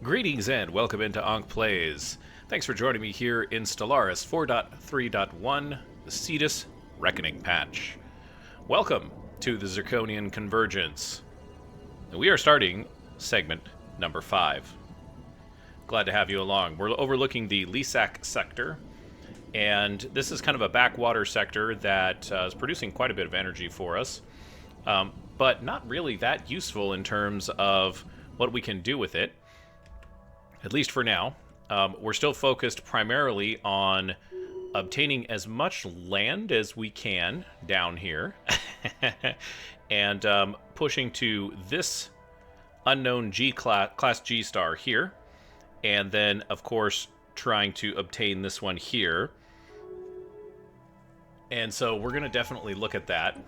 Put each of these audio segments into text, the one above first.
Greetings and welcome into Ankh Plays. Thanks for joining me here in Stellaris 4.3.1, the Cetus Reckoning Patch. Welcome to the Zirconium Convergence. We are starting segment number 5. Glad to have you along. We're overlooking the Lisak sector, and this is kind of a backwater sector that is producing quite a bit of energy for us, but not really that useful in terms of what we can do with it. At least for now. We're still focused primarily on obtaining as much land as we can down here and pushing to this unknown class G star here, and then of course trying to obtain this one here. And so we're going to definitely look at that.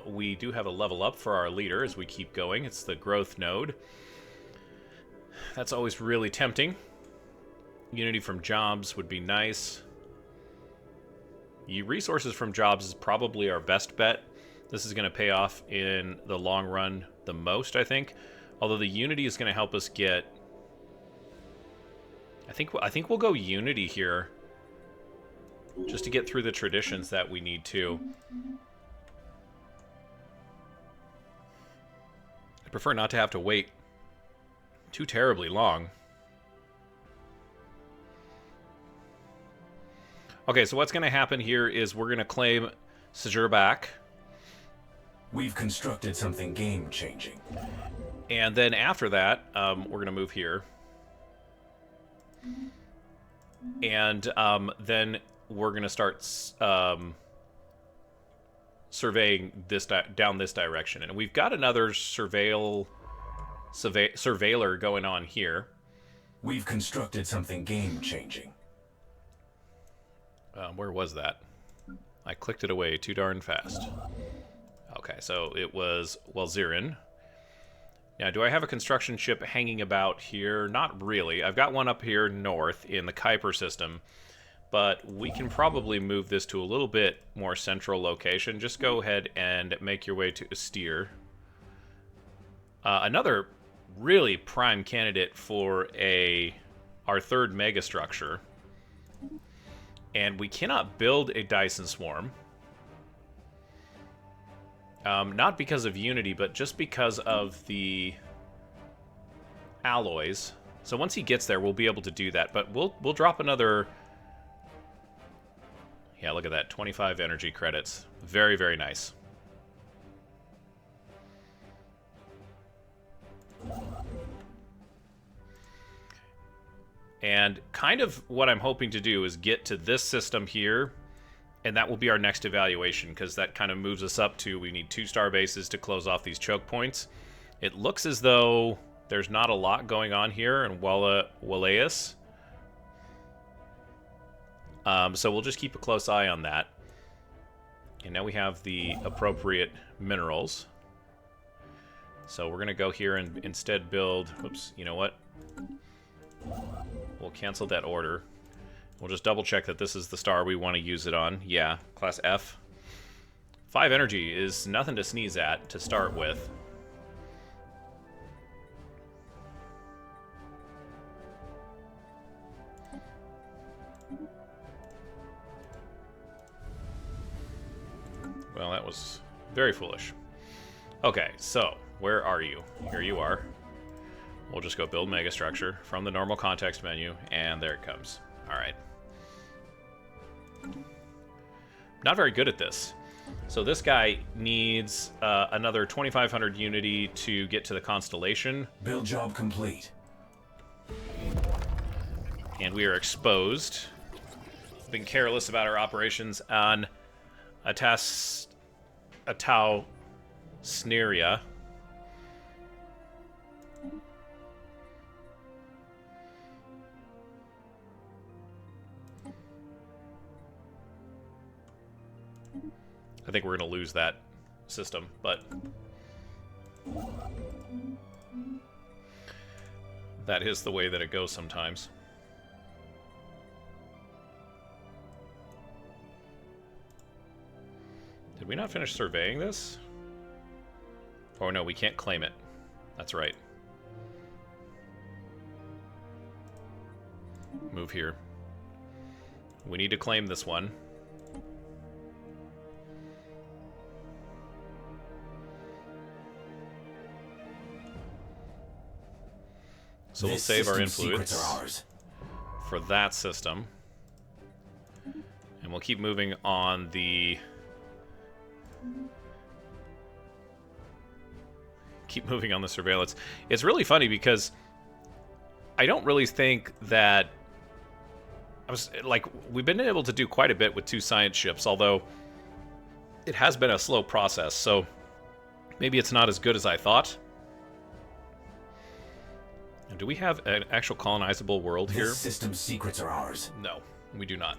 We do have a level up for our leader as we keep going. It's the growth node. That's always really tempting. Unity from jobs would be nice. Resources from jobs is probably our best bet. This is going to pay off in the long run the most, I think. Although the unity is going to help us get... I think we'll go unity here, just to get through the traditions that we need to. I prefer not to have to wait too terribly long. Okay, so what's going to happen here is we're going to claim Sajur back. We've constructed something game-changing. And then after that, we're going to move here. And then we're going to start surveying this down this direction. And we've got another surveiller going on here. We've constructed something game-changing. Where was that? I clicked it away too darn fast. Okay, so it was Welzirin. Now, do I have a construction ship hanging about here? Not really. I've got one up here north in the Kuiper system, but we can probably move this to a little bit more central location. Just go ahead and make your way to Astir. Another really prime candidate for our third megastructure. And we cannot build a Dyson Swarm. Not because of Unity, but just because of the alloys. So once he gets there, we'll be able to do that. But we'll drop another... Yeah, look at that. 25 energy credits. Very, very nice. And kind of what I'm hoping to do is get to this system here, and that will be our next evaluation, because that kind of moves us up to, we need 2-star bases to close off these choke points. It looks as though there's not a lot going on here in Waleus. So we'll just keep a close eye on that. And now we have the appropriate minerals. So we're going to go here and instead build... Oops, you know what? We'll cancel that order. We'll just double check that this is the star we want to use it on. Yeah, class F. 5 energy is nothing to sneeze at to start with. Well, that was very foolish. Okay, so where are you? Here you are. We'll just go build megastructure from the normal context menu, and there it comes. All right. Not very good at this. So this guy needs another 2,500 unity to get to the constellation. Build job complete. And we are exposed. Been careless about our operations on Atau Sneria. I think we're going to lose that system, but that is the way that it goes sometimes. Did we not finish surveying this? Oh no, we can't claim it. That's right. move here. We need to claim this one. So we'll save our influence for that system. And we'll keep moving on the... surveillance. It's really funny because I don't really think that... we've been able to do quite a bit with 2 science ships, although it has been a slow process, so maybe it's not as good as I thought. And do we have an actual colonizable world here? This system's secrets are ours. No, we do not.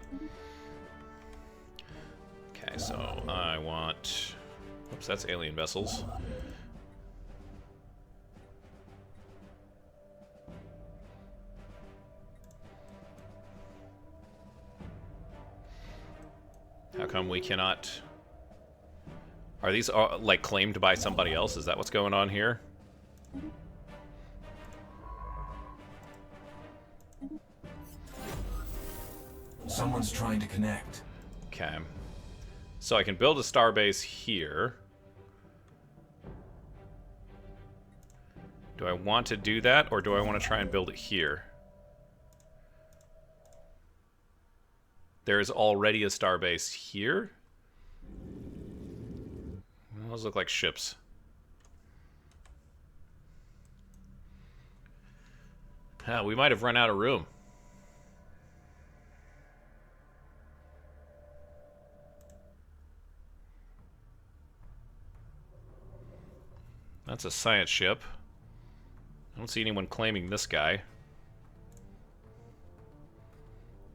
Okay, so I want... Oops, that's alien vessels. How come we cannot... Are these, like, claimed by somebody else? Is that what's going on here? Someone's trying to connect. Okay. So I can build a starbase here. Do I want to do that, or do I want to try and build it here? There is already a starbase here. Those look like ships. We might have run out of room. That's a science ship. I don't see anyone claiming this guy.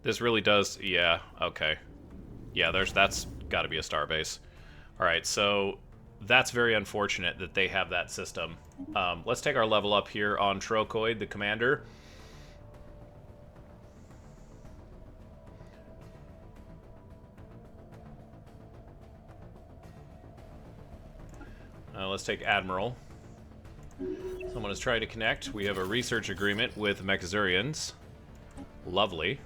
This really does... Yeah, okay. Yeah, that's got to be a starbase. Alright, so that's very unfortunate that they have that system. Let's take our level up here on Trocoid, the commander. Let's take Admiral. Someone is trying to connect. We have a research agreement with Mechazurians. Lovely.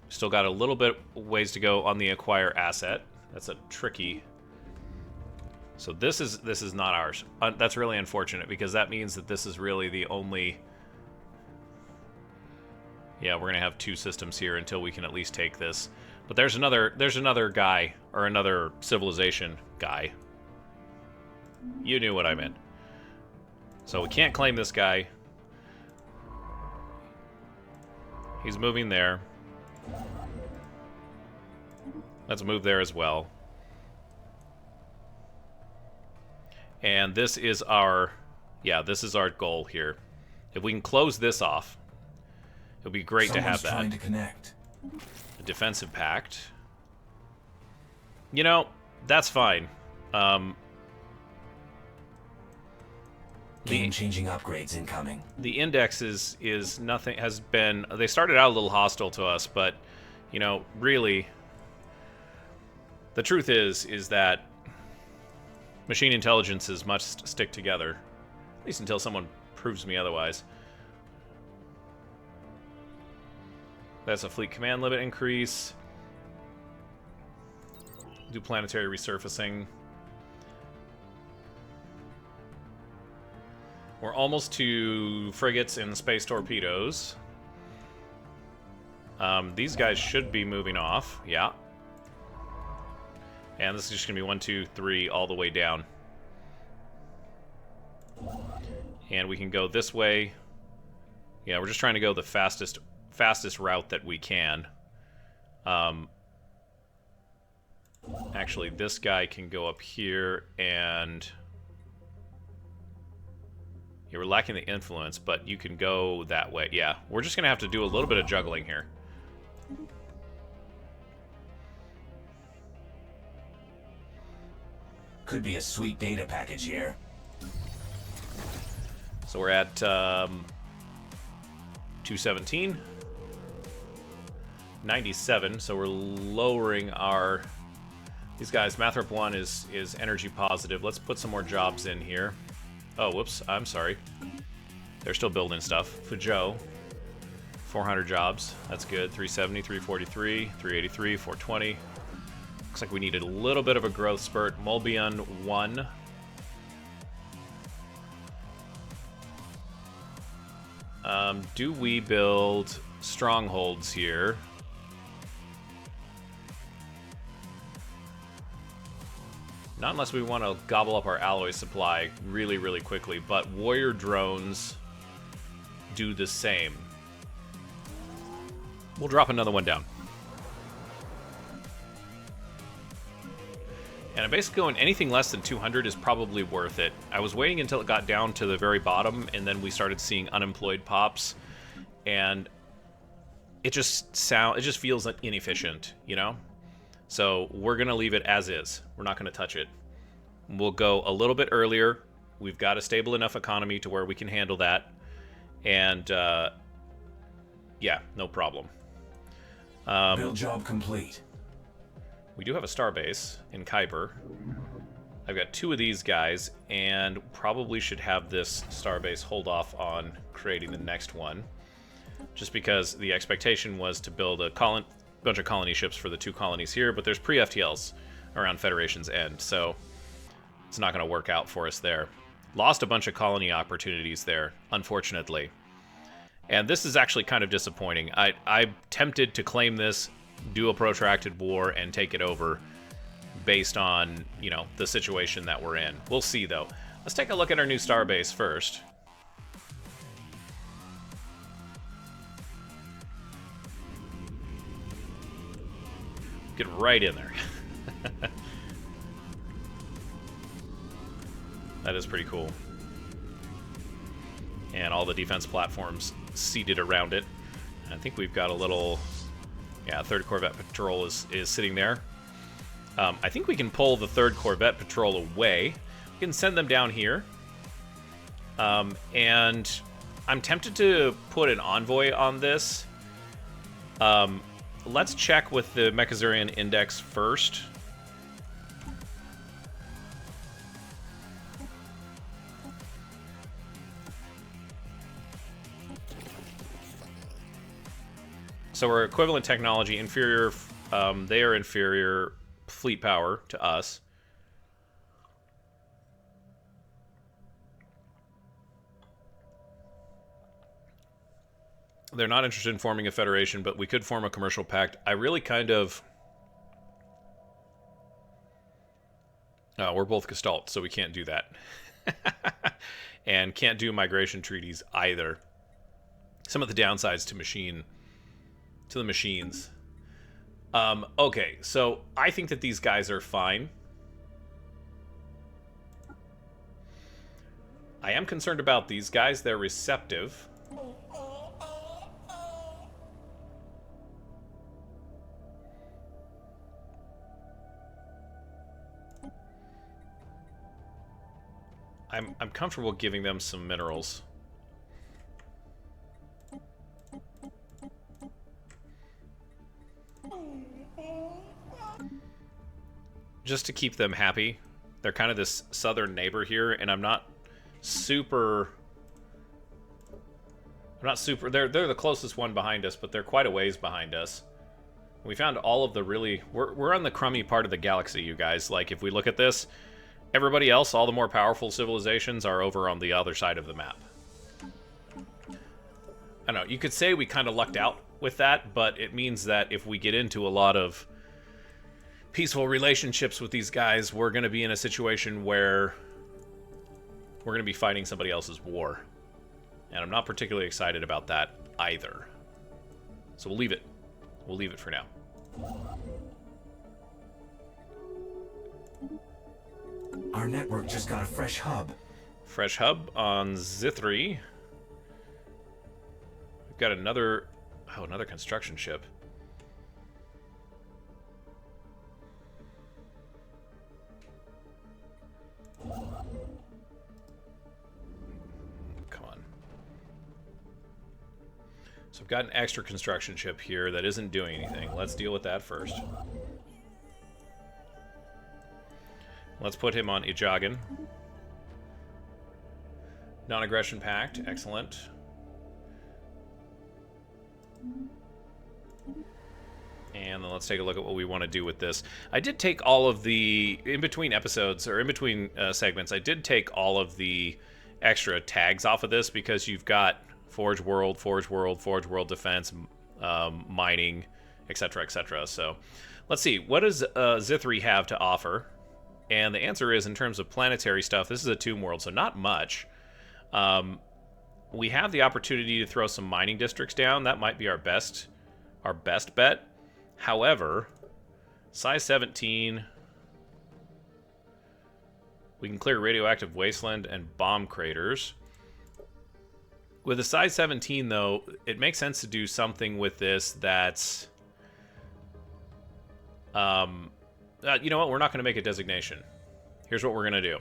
Still got a little bit ways to go on the acquire asset. That's a tricky... So this is not ours. That's really unfortunate because that means that this is really the only... Yeah, we're gonna have 2 systems here until we can at least take this. But there's another guy, or another civilization guy. You knew what I meant. So we can't claim this guy. He's moving there. Let's move there as well. And this is our... Yeah, this is our goal here. If we can close this off, it would be great to have that. Trying to connect. A defensive pact. You know, that's fine. Game-changing upgrades incoming. The index is nothing, has been... They started out a little hostile to us, but, you know, really... The truth is that machine intelligences must stick together. At least until someone proves me otherwise. That's a fleet command limit increase. Do planetary resurfacing. We're almost to frigates and space torpedoes. These guys should be moving off. Yeah. And this is just going to be 1, 2, 3 all the way down. And we can go this way. Yeah, we're just trying to go the fastest route that we can. Actually, this guy can go up here and... Yeah, we're lacking the influence, but you can go that way. Yeah, we're just going to have to do a little bit of juggling here. Could be a sweet data package here. So we're at 217. 97, so we're lowering our... These guys, Mathrop 1 is energy positive. Let's put some more jobs in here. Oh, whoops, I'm sorry. They're still building stuff. Fuzhou, 400 jobs. That's good. 370, 343, 383, 420. Looks like we needed a little bit of a growth spurt. Mulbion 1. Do we build strongholds here? Not unless we want to gobble up our alloy supply really, really quickly, but warrior drones do the same. We'll drop another one down. And I'm basically going anything less than 200 is probably worth it. I was waiting until it got down to the very bottom, and then we started seeing unemployed pops, and it just feels inefficient, you know? So we're gonna leave it as is. We're not gonna touch it. We'll go a little bit earlier. We've got a stable enough economy to where we can handle that, and yeah, no problem. Build job complete. We do have a starbase in Kuiper. I've got 2 of these guys, and probably should have this starbase hold off on creating the next one, just because the expectation was to build a bunch of colony ships for the 2 colonies here, but there's pre-FTLs around Federation's end, so it's not going to work out for us there. Lost a bunch of colony opportunities there, unfortunately. And this is actually kind of disappointing. I'm tempted to claim this, do a protracted war, and take it over based on, you know, the situation that we're in. We'll see, though. Let's take a look at our new starbase first. Get right in there. That is pretty cool. And all the defense platforms seated around it. I think we've got a little... Yeah, 3rd Corvette Patrol is sitting there. I think we can pull the 3rd Corvette Patrol away. We can send them down here. And I'm tempted to put an envoy on this. Let's check with the Mechazurian Index first. So we're equivalent technology, inferior, they are inferior fleet power to us. They're not interested in forming a federation, but we could form a commercial pact. I really kind of... we're both Gestalt, so we can't do that. And can't do migration treaties either. Some of the downsides to the machines. Okay, so I think that these guys are fine. I am concerned about these guys. They're receptive. I'm comfortable giving them some minerals. Just to keep them happy. They're kind of this southern neighbor here, and I'm not super... They're the closest one behind us, but they're quite a ways behind us. We found all of the really... We're on the crummy part of the galaxy, you guys. Like, if we look at this, everybody else, all the more powerful civilizations, are over on the other side of the map. I don't know, you could say we kind of lucked out with that, but it means that if we get into a lot of peaceful relationships with these guys, we're going to be in a situation where we're going to be fighting somebody else's war. And I'm not particularly excited about that either. So we'll leave it. We'll leave it for now. Our network just got a fresh hub. Fresh hub on Zithri. We've got another construction ship. Come on. So I've got an extra construction ship here that isn't doing anything. Let's deal with that first. Let's put him on Ijagan. Non-aggression pact, excellent. And then let's take a look at what we want to do with this. I did take all of the, in between episodes, or in between segments, I did take all of the extra tags off of this because you've got Forge World, Forge World, Forge World Defense, mining, etc., etc. So let's see, what does Zithri have to offer? And the answer is, in terms of planetary stuff, this is a tomb world, so not much. We have the opportunity to throw some mining districts down. That might be our best bet. However, size 17, we can clear radioactive wasteland and bomb craters. With a size 17, though, it makes sense to do something with this that's... you know what? We're not going to make a designation. Here's what we're going to do.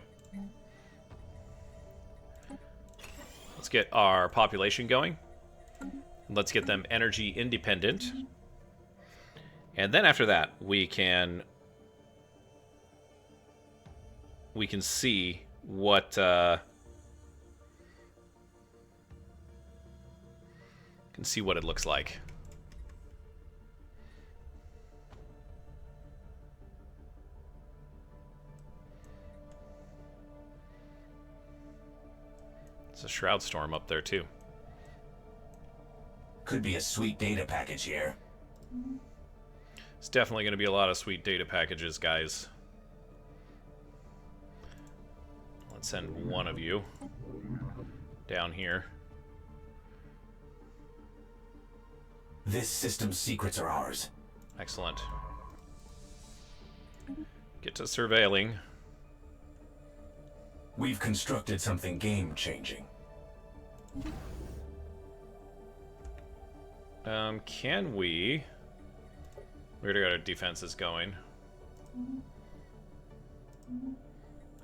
Let's get our population going. Let's get them energy independent. And then after that, we can see what it looks like. It's a shroud storm up there too. Could be a sweet data package here. It's definitely going to be a lot of sweet data packages, guys. Let's send one of you down here. This system's secrets are ours. Excellent. Get to surveilling. We've constructed something game-changing. Can we... We already got our defenses going.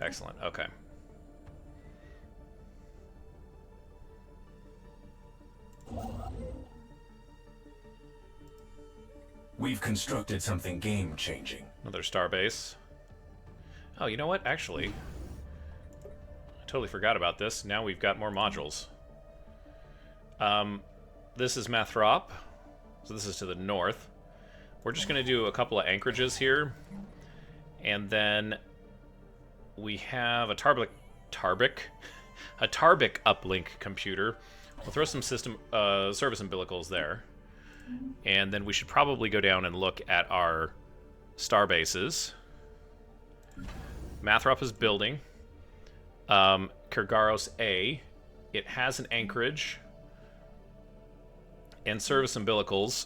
Excellent, okay. We've constructed something game-changing. Another starbase. Oh, you know what? Actually, I totally forgot about this. Now we've got more modules. This is Mathrop. So this is to the north. We're just going to do a couple of anchorages here. And then we have a Tarbic uplink computer. We'll throw some system service umbilicals there. And then we should probably go down and look at our star bases. Mathrop is building. Kergaros A. It has an anchorage. And service umbilicals.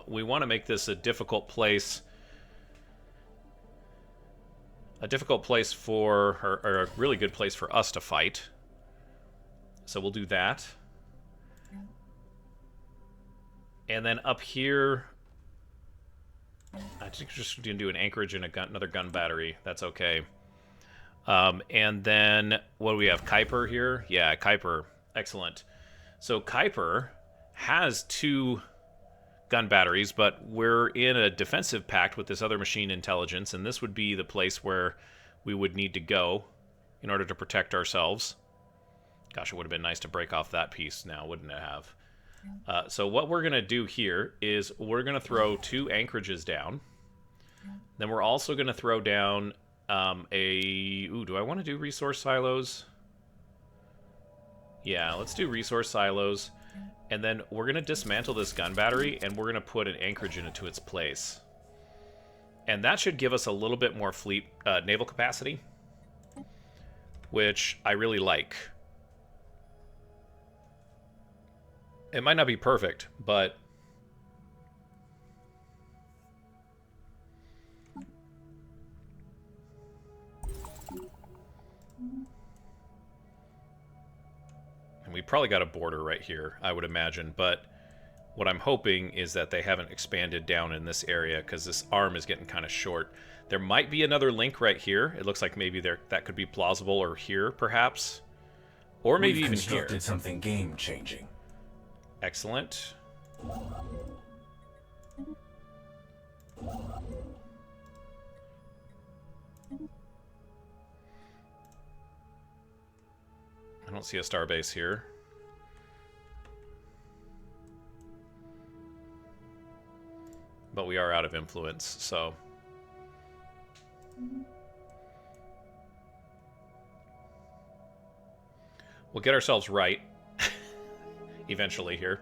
We want to make this a difficult place. A difficult place for, or a really good place for us to fight. So we'll do that. And then up here, I think we're just going to do an anchorage and another gun battery. That's okay. And then, what do we have? Kuiper here? Yeah, Kuiper. Excellent. So Kuiper has 2 gun batteries, but we're in a defensive pact with this other machine intelligence, and this would be the place where we would need to go in order to protect ourselves. Gosh, it would have been nice to break off that piece now, wouldn't it have? So what we're going to do here is we're going to throw 2 anchorages down. Then we're also going to throw down Ooh, do I want to do resource silos? Yeah, let's do resource silos. And then we're going to dismantle this gun battery, and we're going to put an anchorage into its place. And that should give us a little bit more fleet naval capacity, which I really like. It might not be perfect, but and we probably got a border right here, I would imagine, but what I'm hoping is that they haven't expanded down in this area because this arm is getting kind of short. There might be another link right here. It looks like maybe that could be plausible, or here perhaps, or maybe even here. We've constructed something game-changing. Excellent. I don't don't see a starbase here. But we are out of influence, so... we'll get ourselves right eventually here.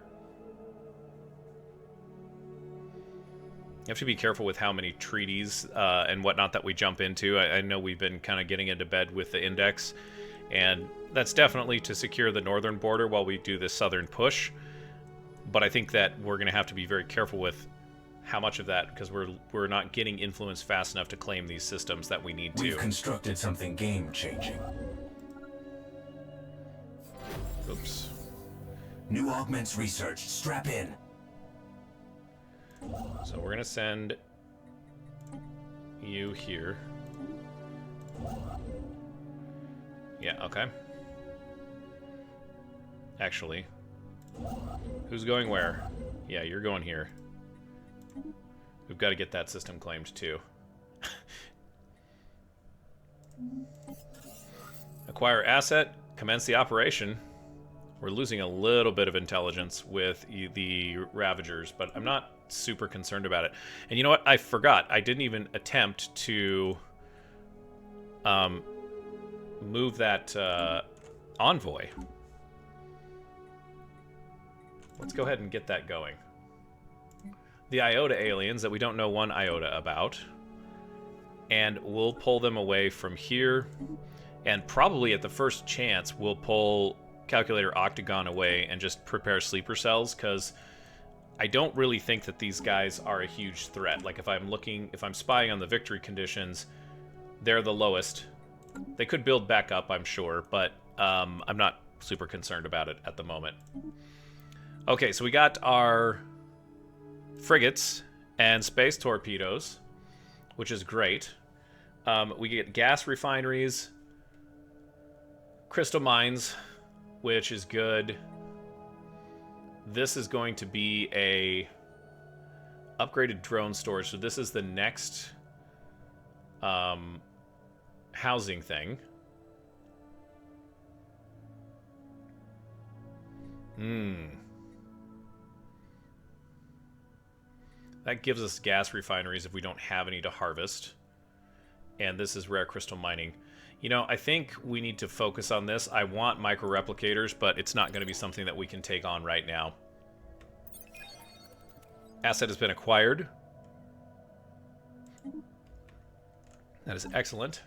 You have to be careful with how many treaties and whatnot that we jump into. I know we've been kind of getting into bed with the index, and that's definitely to secure the northern border while we do this southern push. But I think that we're going to have to be very careful with how much of that, because we're not getting influence fast enough to claim these systems that we need to. We've constructed something game-changing. Oops. New augments researched. Strap in. So we're going to send you here. Yeah, okay. Actually, who's going where? Yeah, you're going here. We've got to get that system claimed too. Acquire asset, commence the operation. We're losing a little bit of intelligence with the Ravagers, but I'm not super concerned about it. And you know what? I forgot. I didn't even attempt to move that envoy. Let's go ahead and get that going. The Iota aliens that we don't know one iota about. And we'll pull them away from here. And probably at the first chance, we'll pull Calculator Octagon away and just prepare sleeper cells, because I don't really think that these guys are a huge threat. Like, if I'm spying on the victory conditions, they're the lowest. They could build back up, I'm sure, but I'm not super concerned about it at the moment. Okay, so we got our frigates and space torpedoes, which is great. We get gas refineries, crystal mines, which is good. This is going to be a upgraded drone storage. So this is the next housing thing. That gives us gas refineries if we don't have any to harvest. And this is rare crystal mining. You know, I think we need to focus on this. I want micro-replicators, but it's not going to be something that we can take on right now. Asset has been acquired. That is excellent.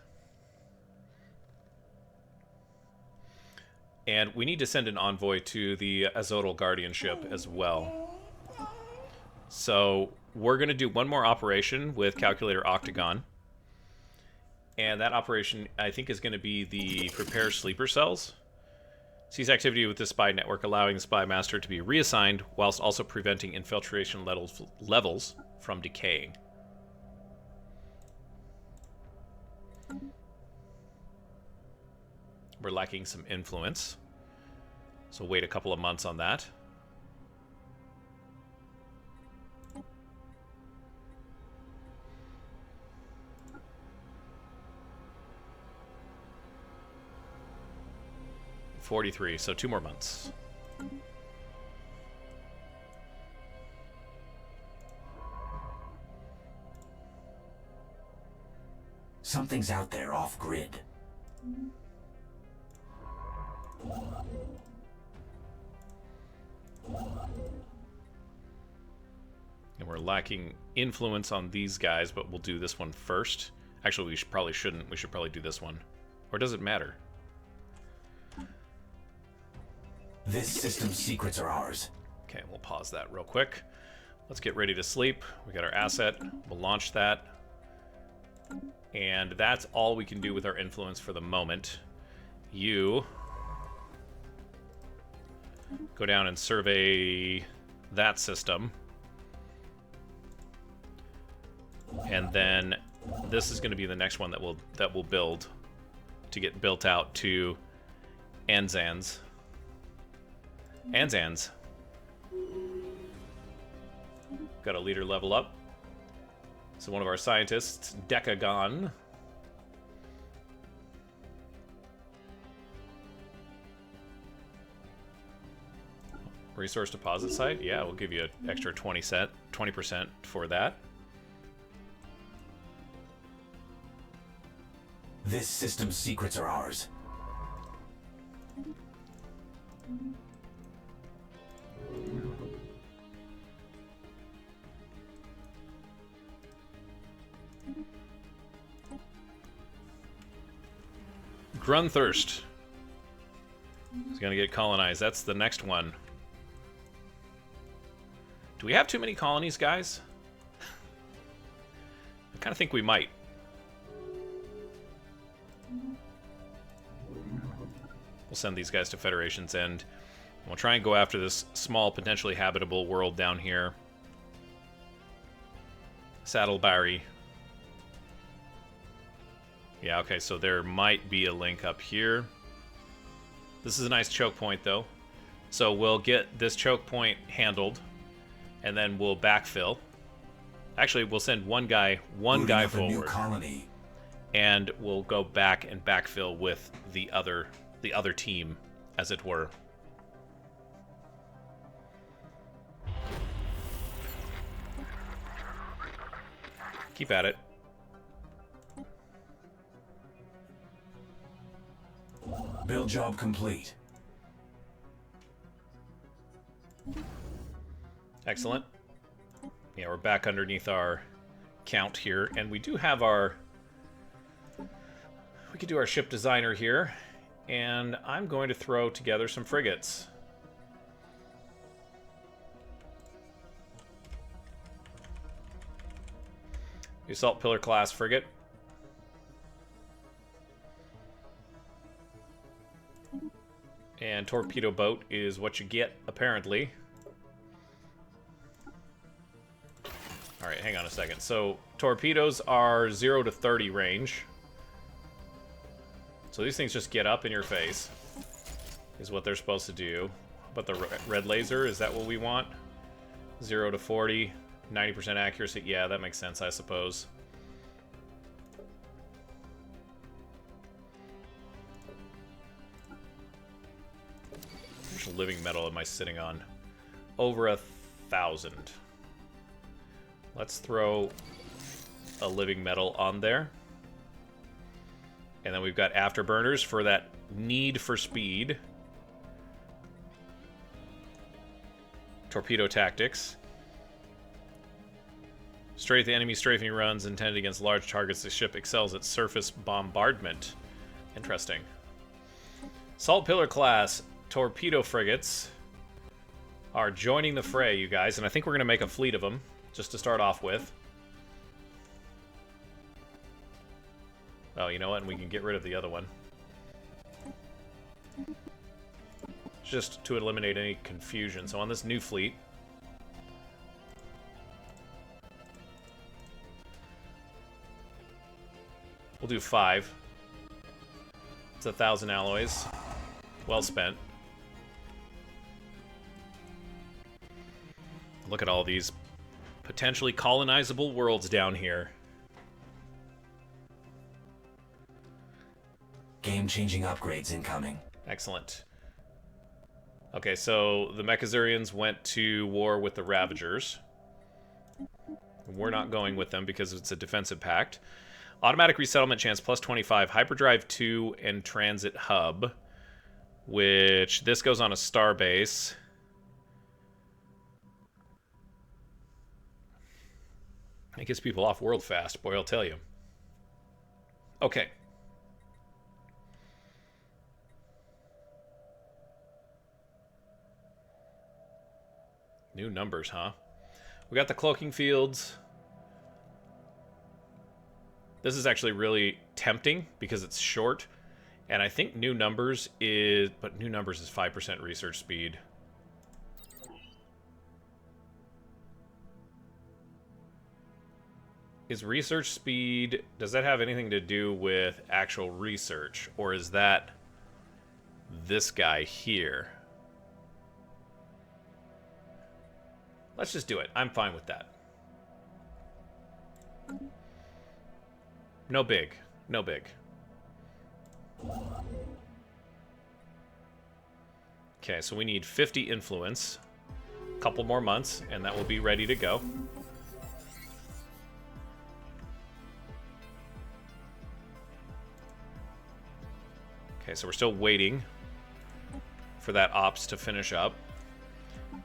And we need to send an envoy to the Azotl Guardianship as well. So we're going to do one more operation with Calculator Octagon. And that operation, I think, is going to be the Prepare Sleeper Cells. Cease activity with the spy network, allowing the spy master to be reassigned, whilst also preventing infiltration levels from decaying. We're lacking some influence, so wait a couple of months on that. $43, so 2 more months. Something's out there off-grid. And we're lacking influence on these guys, but we'll do this one first. Actually, we probably shouldn't. We should probably do this one. Or does it matter? This system's secrets are ours. Okay, we'll pause that real quick. Let's get ready to sleep. We got our asset. We'll launch that. And that's all we can do with our influence for the moment. You go down and survey that system. And then this is going to be the next one that we'll build to get built out to Anzans. Anzans. Got a leader level up. So one of our scientists, Decagon. Resource deposit site? Yeah, we'll give you an extra 20% for that. This system's secrets are ours. Grunthirst is going to get colonized. That's the next one. Do we have too many colonies, guys? I kind of think we might. We'll send these guys to Federation's End. We'll try and go after this small, potentially habitable world down here. Saddleberry. Yeah, okay, so there might be a link up here. This is a nice choke point, though. So we'll get this choke point handled, and then we'll backfill. Actually, we'll send one guy forward. A new colony. And we'll go back and backfill with the other team, as it were. Keep at it. Build job complete. Excellent. Yeah, we're back underneath our count here, and we do have our... We could do our ship designer here, and I'm going to throw together some frigates. The Assault Pillar class frigate. And torpedo boat is what you get, apparently. Alright, hang on a second. So, torpedoes are 0 to 30 range. So these things just get up in your face, is what they're supposed to do. But the red laser, is that what we want? 0 to 40, 90% accuracy. Yeah, that makes sense, I suppose. How much living metal am I sitting on? Over 1,000. Let's throw a living metal on there. And then we've got afterburners for that need for speed. Torpedo tactics. Straight at the enemy strafing runs intended against large targets. The ship excels at surface bombardment. Interesting. Salt Pillar class torpedo frigates are joining the fray, you guys. And I think we're going to make a fleet of them, just to start off with. Oh, you know what? And we can get rid of the other one. Just to eliminate any confusion. So on this new fleet, we'll do 5. It's 1,000 alloys. Well spent. Look at all these potentially colonizable worlds down here. Game-changing upgrades incoming. Excellent. Okay, so the Mechazurians went to war with the Ravagers. We're not going with them because it's a defensive pact. Automatic resettlement chance plus 25. Hyperdrive 2 and transit hub. Which, this goes on a star base. It gets people off world fast, boy, I'll tell you. Okay. New numbers, huh? We got the cloaking fields. This is actually really tempting because it's short. And I think new numbers is... But new numbers is 5% research speed. Is research speed... Does that have anything to do with actual research? Or is that this guy here? Let's just do it. I'm fine with that. No big. No big. Okay, so we need 50 influence. couple more months, and that will be ready to go. Okay, so we're still waiting for that ops to finish up.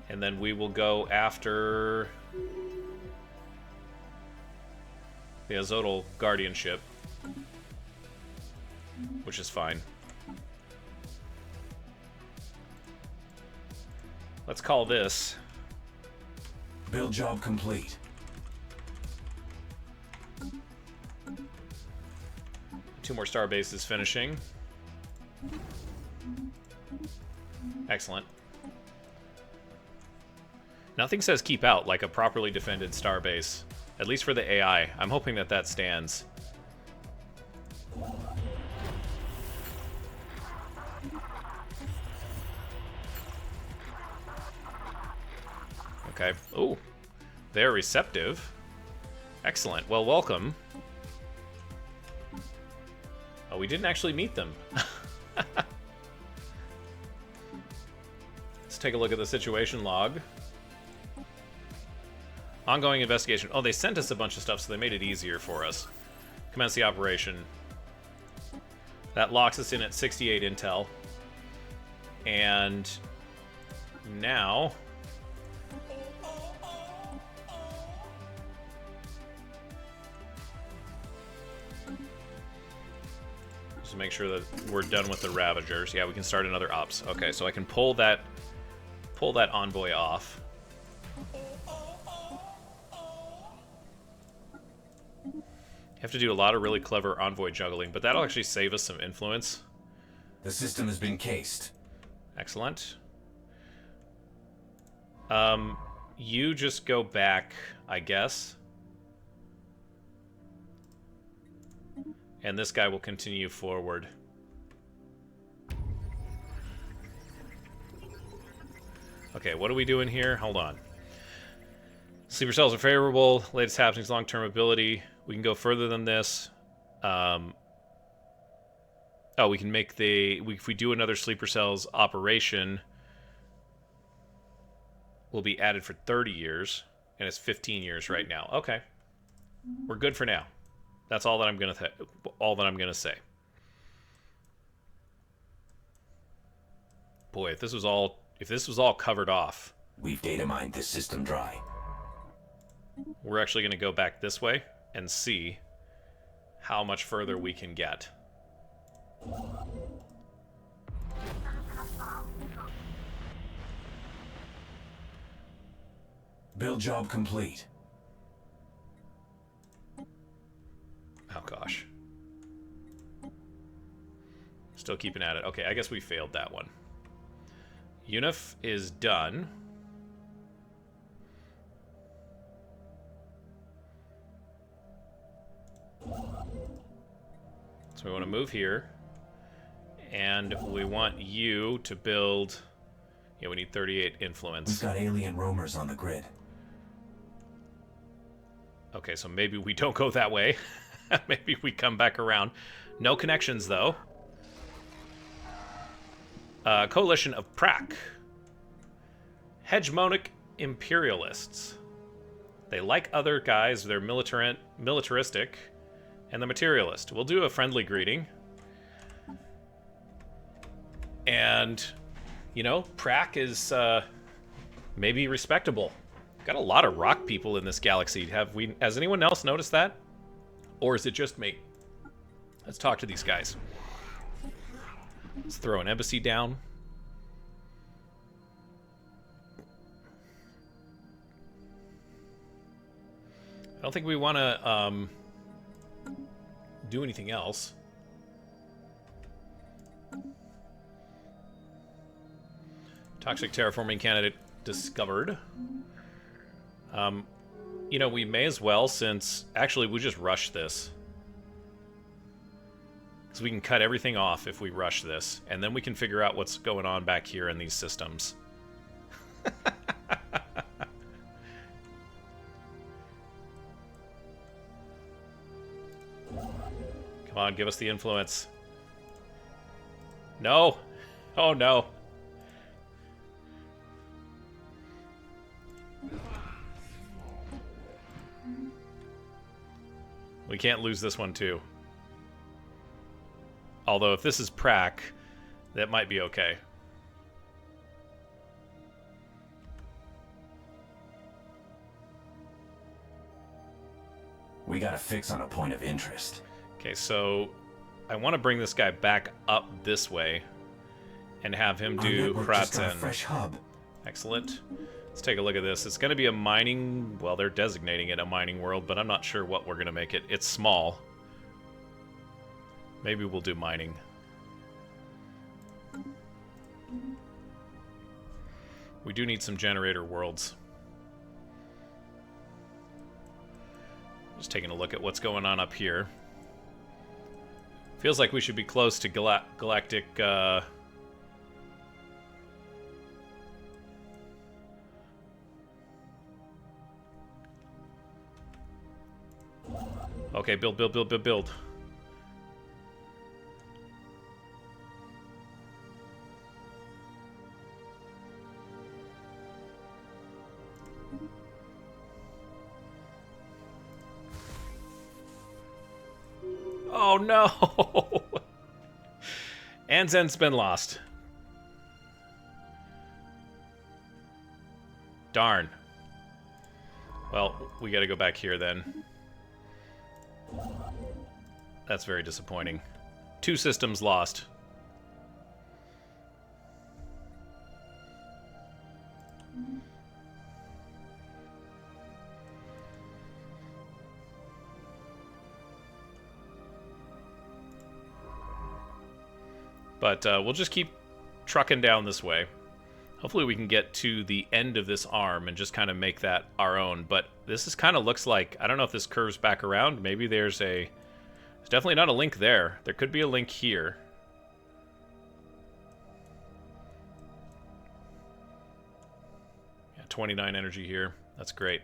And then we will go after the Azotl Guardianship, which is fine. Let's call this... Build job complete. Two more star bases finishing. Excellent. Nothing says keep out like a properly defended starbase, at least for the AI. I'm hoping that that stands. Okay. Ooh, they're receptive. Excellent. Well, welcome. Oh, we didn't actually meet them. Let's take a look at the situation log. Ongoing investigation. Oh, they sent us a bunch of stuff, so they made it easier for us. Commence the operation. That locks us in at 68 intel. And now... just to make sure that we're done with the Ravagers. Yeah, we can start another ops. Okay, so I can pull that envoy off. You have to do a lot of really clever envoy juggling, but that'll actually save us some influence. The system has been cased. Excellent. You just go back, I guess. And this guy will continue forward. Okay, what are we doing here? Hold on. Sleeper cells are favorable. Latest happenings, long-term ability. We can go further than this. Oh, we can make the... if we do another sleeper cells operation, will be added for 30 years. And it's 15 years right now. Okay. We're good for now. That's all that I'm gonna say. Boy, if this was all covered off. We've data mined this system dry. We're actually gonna go back this way and see how much further we can get. Build job complete. Oh gosh. Still keeping at it. Okay, I guess we failed that one. Unif is done. So we want to move here. And we want you to build... yeah, we need 38 influence. We've got alien roamers on the grid. Okay, so maybe we don't go that way. Maybe we come back around. No connections, though. Coalition of Prak. Hegemonic imperialists. They like other guys. They're militaristic. And the materialist. We'll do a friendly greeting. And, you know, Prak is maybe respectable. Got a lot of rock people in this galaxy. Has anyone else noticed that? Or is it just me? Let's talk to these guys. Let's throw an embassy down. I don't think we want to do anything else. Toxic terraforming candidate discovered. You know, we may as well, since... actually, we just rush this. Because we can cut everything off if we rush this. And then we can figure out what's going on back here in these systems. Come on, give us the influence. No! Oh, no. We can't lose this one, too. Although, if this is Prac, that might be okay. We got a fix on a point of interest. Okay, so I want to bring this guy back up this way and have him do Kratzen. Fresh hub. Excellent. Let's take a look at this. It's going to be a mining... Well, they're designating it a mining world, but I'm not sure what we're going to make it. It's small. Maybe we'll do mining. We do need some generator worlds. Just taking a look at what's going on up here. Feels like we should be close to galactic... Okay, build. Oh no! Anzen's been lost. Darn. Well, we gotta go back here then. That's very disappointing. 2 systems lost. But we'll just keep trucking down this way. Hopefully we can get to the end of this arm and just kind of make that our own. But this is kind of looks like... I don't know if this curves back around. Maybe there's a... There's definitely not a link there. There could be a link here. Yeah, 29 energy here. That's great.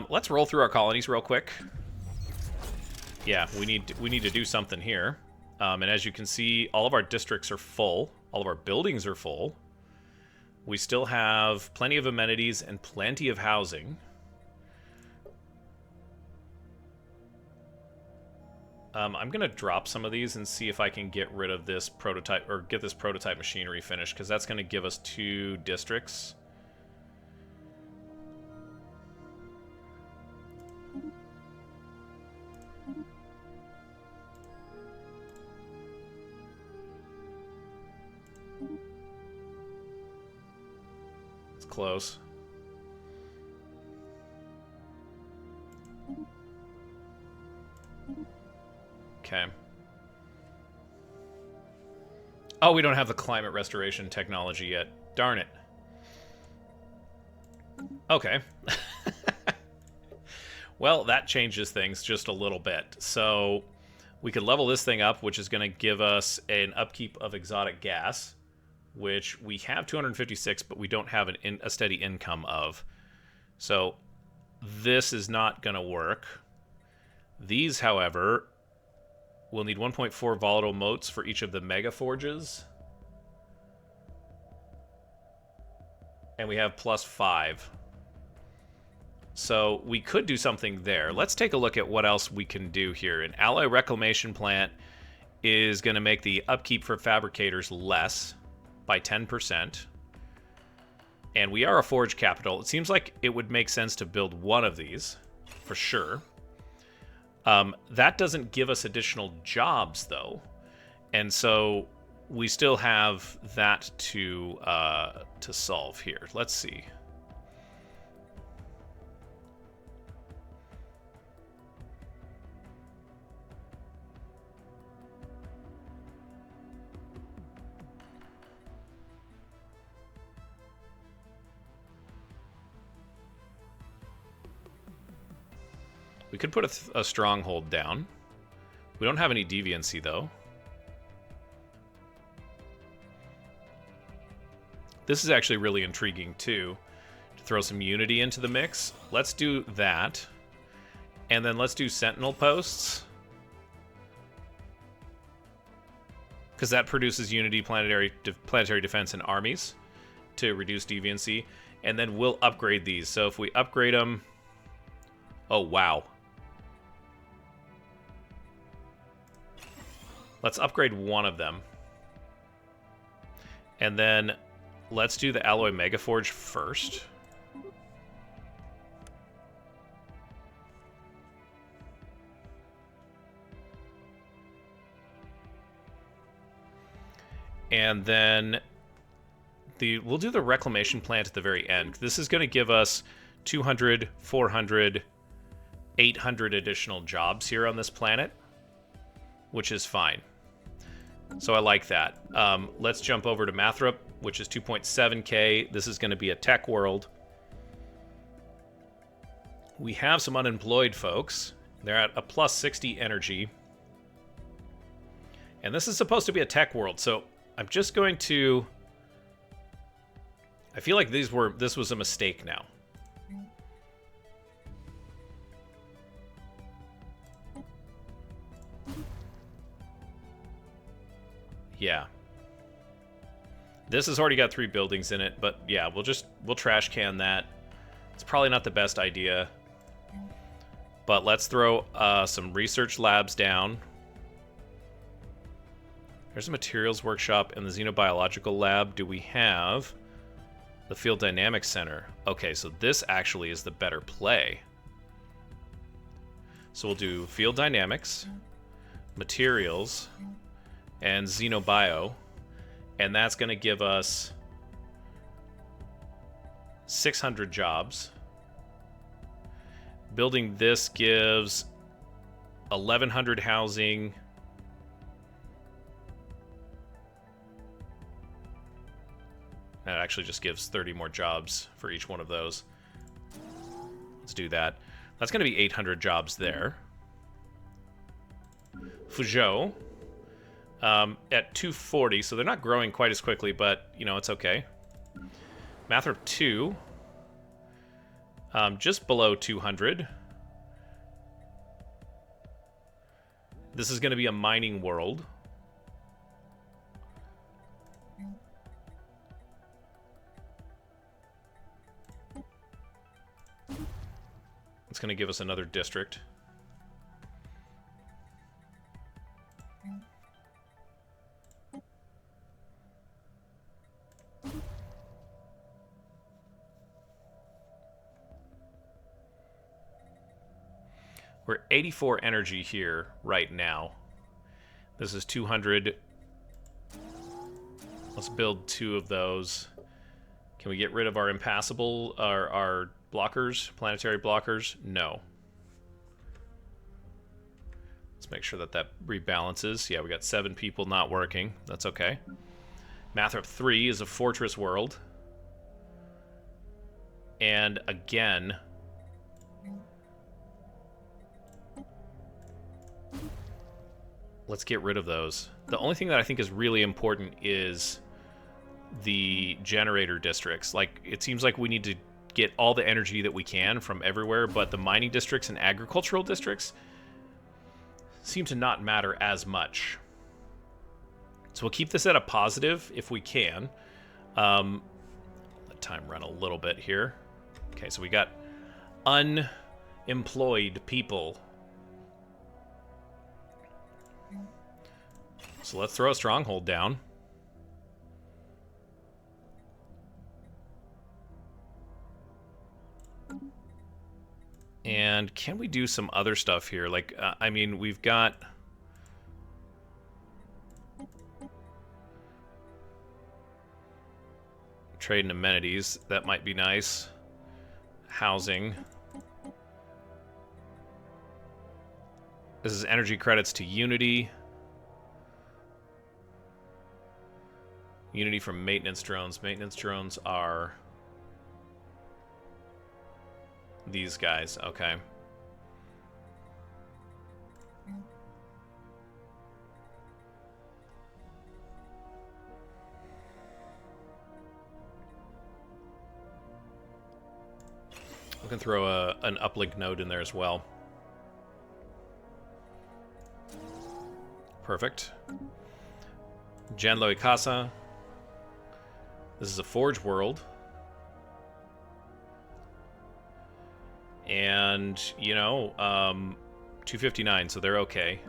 Let's roll through our colonies real quick. Yeah, we need to do something here. And as you can see, all of our districts are full. All of our buildings are full. We still have plenty of amenities and plenty of housing. I'm going to drop some of these and see if I can get rid of this prototype, or get this prototype machinery finished, because that's going to give us 2 districts. It's close. Okay. Oh, we don't have the climate restoration technology yet. Darn it. Okay. Well, that changes things just a little bit. So we could level this thing up, which is going to give us an upkeep of exotic gas, which we have 256, but we don't have a steady income of. So this is not going to work. These, however... We'll need 1.4 volatile motes for each of the mega forges. And we have +5. So we could do something there. Let's take a look at what else we can do here. An alloy reclamation plant is going to make the upkeep for fabricators less by 10%. And we are a forge capital. It seems like it would make sense to build one of these, for sure. That doesn't give us additional jobs, though, and so we still have that to solve here. Let's see. We could put a stronghold down. We don't have any deviancy, though. This is actually really intriguing, too. To throw some unity into the mix. Let's do that. And then let's do sentinel posts. Because that produces unity, planetary defense, and armies to reduce deviancy. And then we'll upgrade these. So if we upgrade them... Oh, wow. Let's upgrade one of them. And then let's do the Alloy Megaforge first. And then we'll do the reclamation plant at the very end. This is going to give us 200, 400, 800 additional jobs here on this planet, which is fine. So I like that. Let's jump over to Mathrop, which is 2.7k. This is going to be a tech world. We have some unemployed folks. They're at a plus 60 energy. And this is supposed to be a tech world, so I'm just going to... I feel like this was a mistake now. Yeah. This has already got 3 buildings in it, but yeah, we'll trash can that. It's probably not the best idea. But let's throw some research labs down. There's a materials workshop and the xenobiological lab. Do we have the field dynamics center? Okay, so this actually is the better play. So we'll do field dynamics, materials, and xenobio, and that's going to give us 600 jobs. Building this gives 1,100 housing. That actually just gives 30 more jobs for each one of those. Let's do that. That's going to be 800 jobs there. Fuzhou at 240, so they're not growing quite as quickly, but, you know, it's okay. Mathrop 2, just below 200. This is going to be a mining world. It's going to give us another district. We're 84 energy here right now. This is 200. Let's build 2 of those. Can we get rid of our impassable, our blockers, planetary blockers? No. Let's make sure that that rebalances. Yeah, we got 7 people not working. That's okay. Mathrop 3 is a fortress world. And again, let's get rid of those. The only thing that I think is really important is the generator districts. Like, it seems like we need to get all the energy that we can from everywhere, but the mining districts and agricultural districts seem to not matter as much. So we'll keep this at a positive if we can. Let time run a little bit here. Okay, so we got unemployed people. So let's throw a stronghold down. And can we do some other stuff here? Like, I mean, we've got... trade and amenities. That might be nice. Housing. This is energy credits to Unity. Unity from maintenance drones. Maintenance drones are... these guys, okay. We can throw an uplink node in there as well. Perfect. Janlo Ikasa. This is a forge world. And, you know, 259, so they're okay.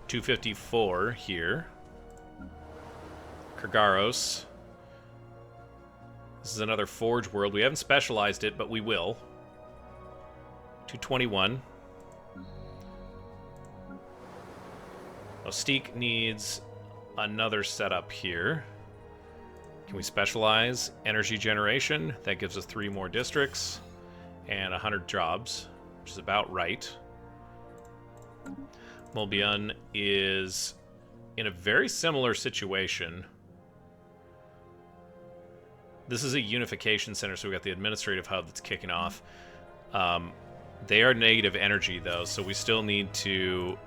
254 here. Kurgaros. This is another Forge world. We haven't specialized it, but we will. 221. Ostique needs another setup here. Can we specialize? Energy generation. That gives us 3 more districts and 100 jobs, which is about right. Mulbion is in a very similar situation. This is a unification center, so we got the administrative hub that's kicking off. They are negative energy, though, so we still need to...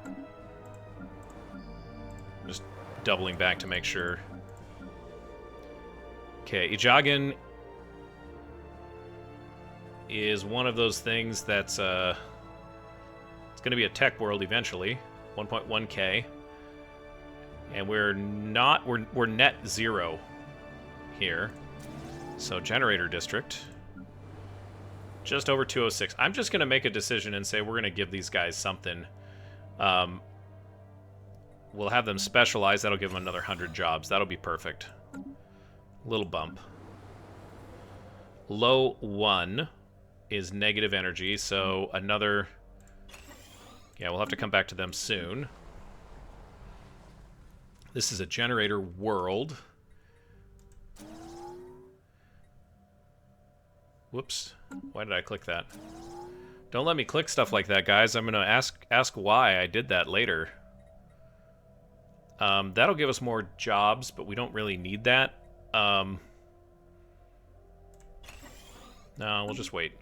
Just doubling back to make sure. Okay, Ijagin is one of those things that's... it's going to be a tech world eventually. 1.1k. And we're not... We're net 0 here. So, generator district. Just over 206. I'm just going to make a decision and say we're going to give these guys something. We'll have them specialize. That'll give them another 100 jobs. That'll be perfect. Little bump. Low 1 is negative energy, so another... Yeah, we'll have to come back to them soon. This is a generator world. Whoops. Why did I click that? Don't let me click stuff like that, guys. I'm going to ask why I did that later. That'll give us more jobs, but we don't really need that. No, we'll just wait.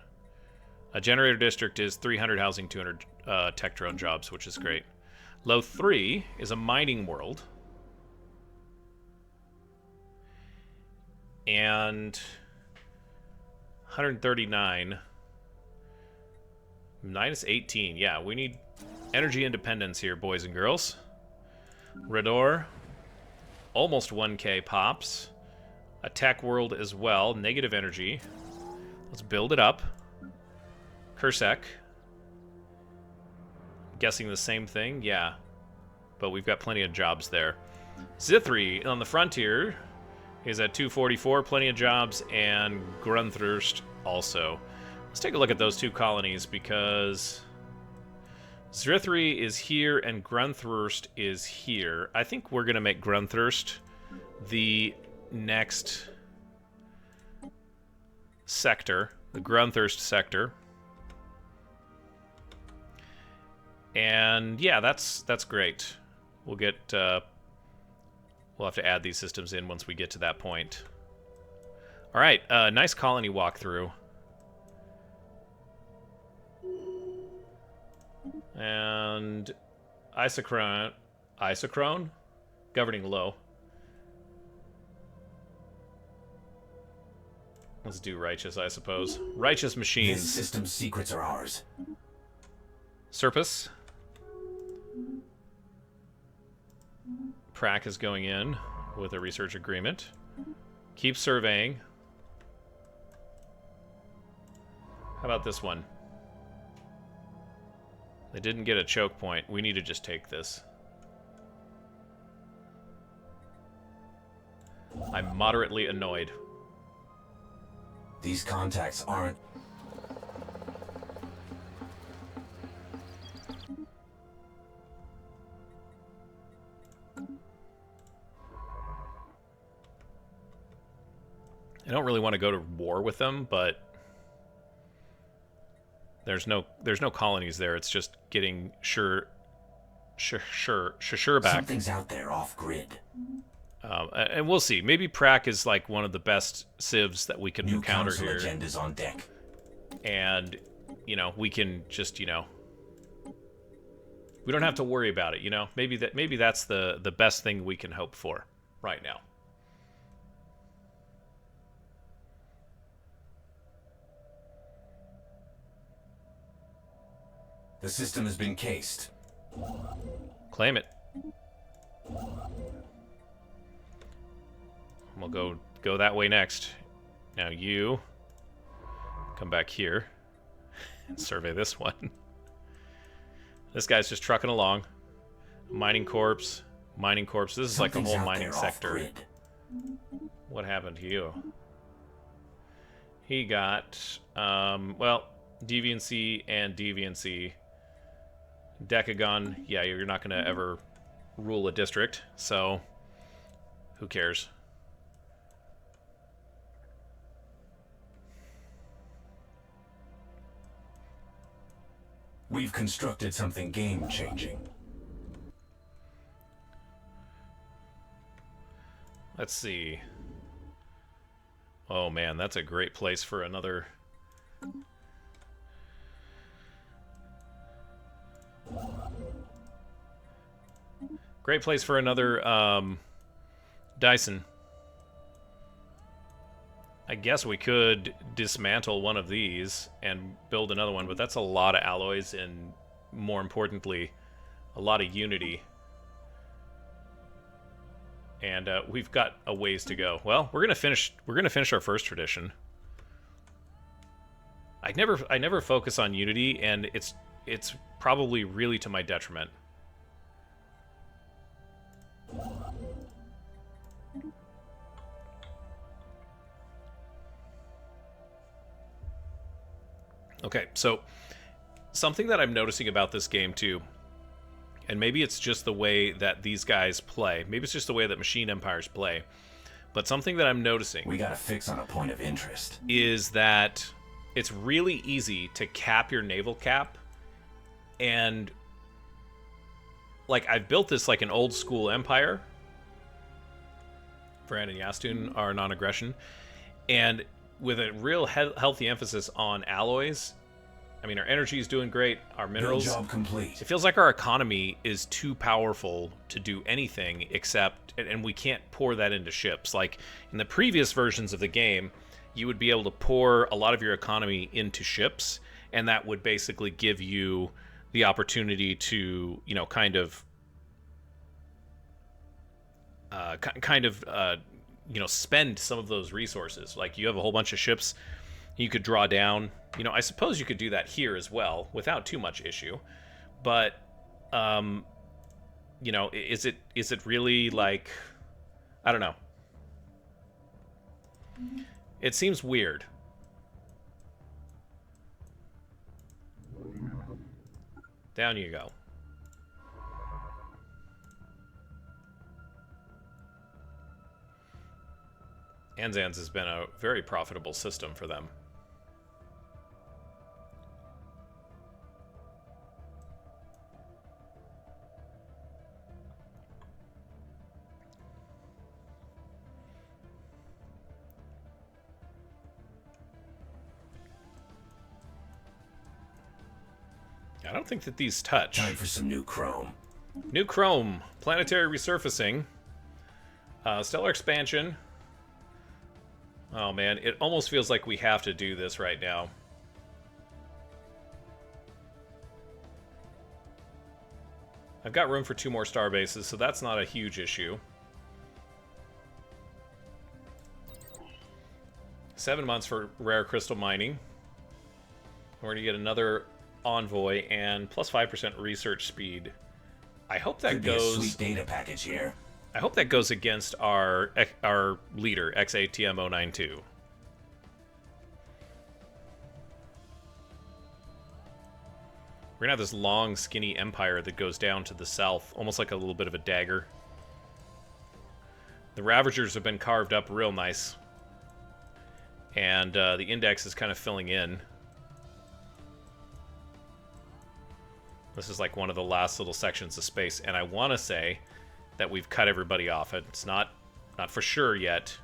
A generator district is 300 housing, 200 tech drone jobs, which is great. Low 3 is a mining world. And 139 minus 18. Yeah, we need energy independence here, boys and girls. Rador, almost 1k pops. A tech world as well, negative energy. Let's build it up. Kursek. Guessing the same thing? Yeah. But we've got plenty of jobs there. Zithri on the frontier is at 244, plenty of jobs, and Grunthurst also. Let's take a look at those 2 colonies, because Zithri is here and Grunthurst is here. I think we're going to make Grunthurst the next sector, the Grunthurst sector. And yeah, that's great. We'll get we'll have to add these systems in once we get to that point. All right, nice colony walkthrough. And Isochrone, governing low. Let's do righteous, I suppose. Righteous machines. This system's secrets are ours. Serpus. Prac is going in with a research agreement. Keep surveying. How about this one? They didn't get a choke point. We need to just take this. I'm moderately annoyed. These contacts aren't... I don't really want to go to war with them, but there's no colonies there. It's just getting sure back. Something's out there off grid. And we'll see. Maybe Prac is like one of the best civs that we can New encounter council here. agendas on deck. And, you know, we can just, you know, we don't have to worry about it, you know? Maybe that's the best thing we can hope for right now. The system has been cased. Claim it. We'll go that way next. Now you come back here and survey this one. This guy's just trucking along. Mining corps. Mining corps. This is like a whole mining sector. Off-grid. What happened to you? He got, well, deviancy and deviancy. Decagon, yeah, you're not going to ever rule a district, so who cares? We've constructed something game-changing. Let's see. Oh man, that's a great place for another... Great place for another Dyson. I guess we could dismantle one of these and build another one, but that's a lot of alloys and, more importantly, a lot of unity. And we've got a ways to go. Well, we're gonna finish our first tradition. I never focus on unity, and it's probably really to my detriment. Okay, so something that I'm noticing about this game too, and maybe it's just the way that these guys play, maybe it's just the way that machine empires play, but something that I'm noticing We got a fix on a point of interest. is that it's really easy to cap your naval cap, and like I've built this like an old school empire. Fran and Yastun are non-aggression, and with a real healthy emphasis on alloys. I mean, our energy is doing great. Our minerals. Job complete. It feels like our economy is too powerful to do anything except, and we can't pour that into ships. Like in the previous versions of the game, you would be able to pour a lot of your economy into ships, and that would basically give you the opportunity to, you know, you know, spend some of those resources. Like you have a whole bunch of ships you could draw down. You know, I suppose you could do that here as well without too much issue. But, you know, is it really like, I don't know. It seems weird. Down you go. Anzan's has been a very profitable system for them. I don't think that these touch. Time for some new chrome. New chrome, planetary resurfacing, stellar expansion. Oh man, it almost feels like we have to do this right now. I've got room for 2 more star bases, so that's not a huge issue. 7 months for rare crystal mining. We're going to get another envoy and plus 5% research speed. I hope that Could goes. be a sweet data package here. I hope that goes against our leader, XATM092. We're gonna have this long, skinny empire that goes down to the south, almost like a little bit of a dagger. The Ravagers have been carved up real nice. And the index is kind of filling in. This is like one of the last little sections of space, and I want to say that we've cut everybody off. It's not for sure yet.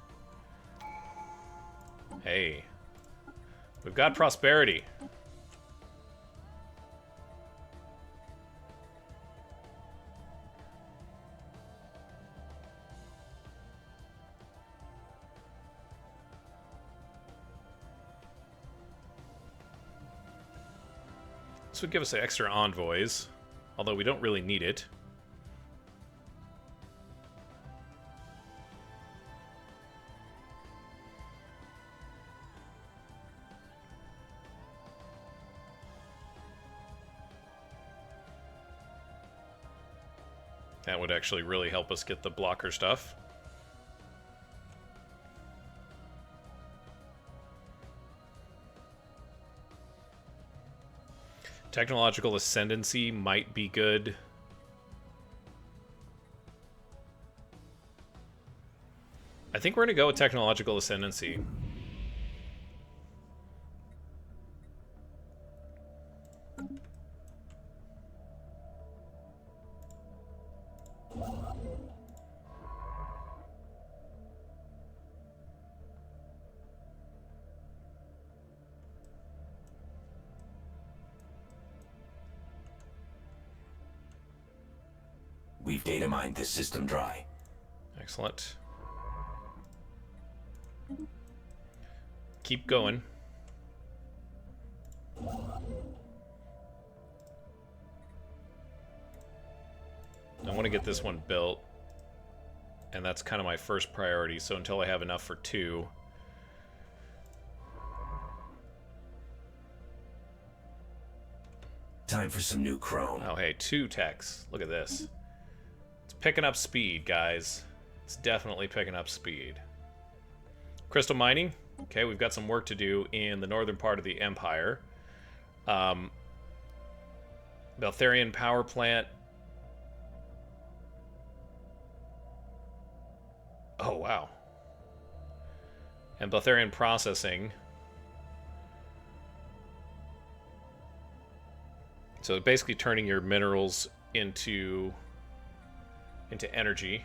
Hey, we've got prosperity. This would give us extra envoys, although we don't really need it. That would actually really help us get the blocker stuff. Technological ascendancy might be good. I think we're going to go with technological ascendancy. We've data mined this system dry. Excellent. Keep going. I want to get this one built, and that's kind of my first priority, so until I have enough for 2. Time for some new chrome. Oh, hey, 2 techs. Look at this. It's picking up speed, guys. It's definitely picking up speed. Crystal mining. Okay, we've got some work to do in the northern part of the Empire. Patharian power plant. Oh, wow. And Patharian processing. So basically turning your minerals into energy.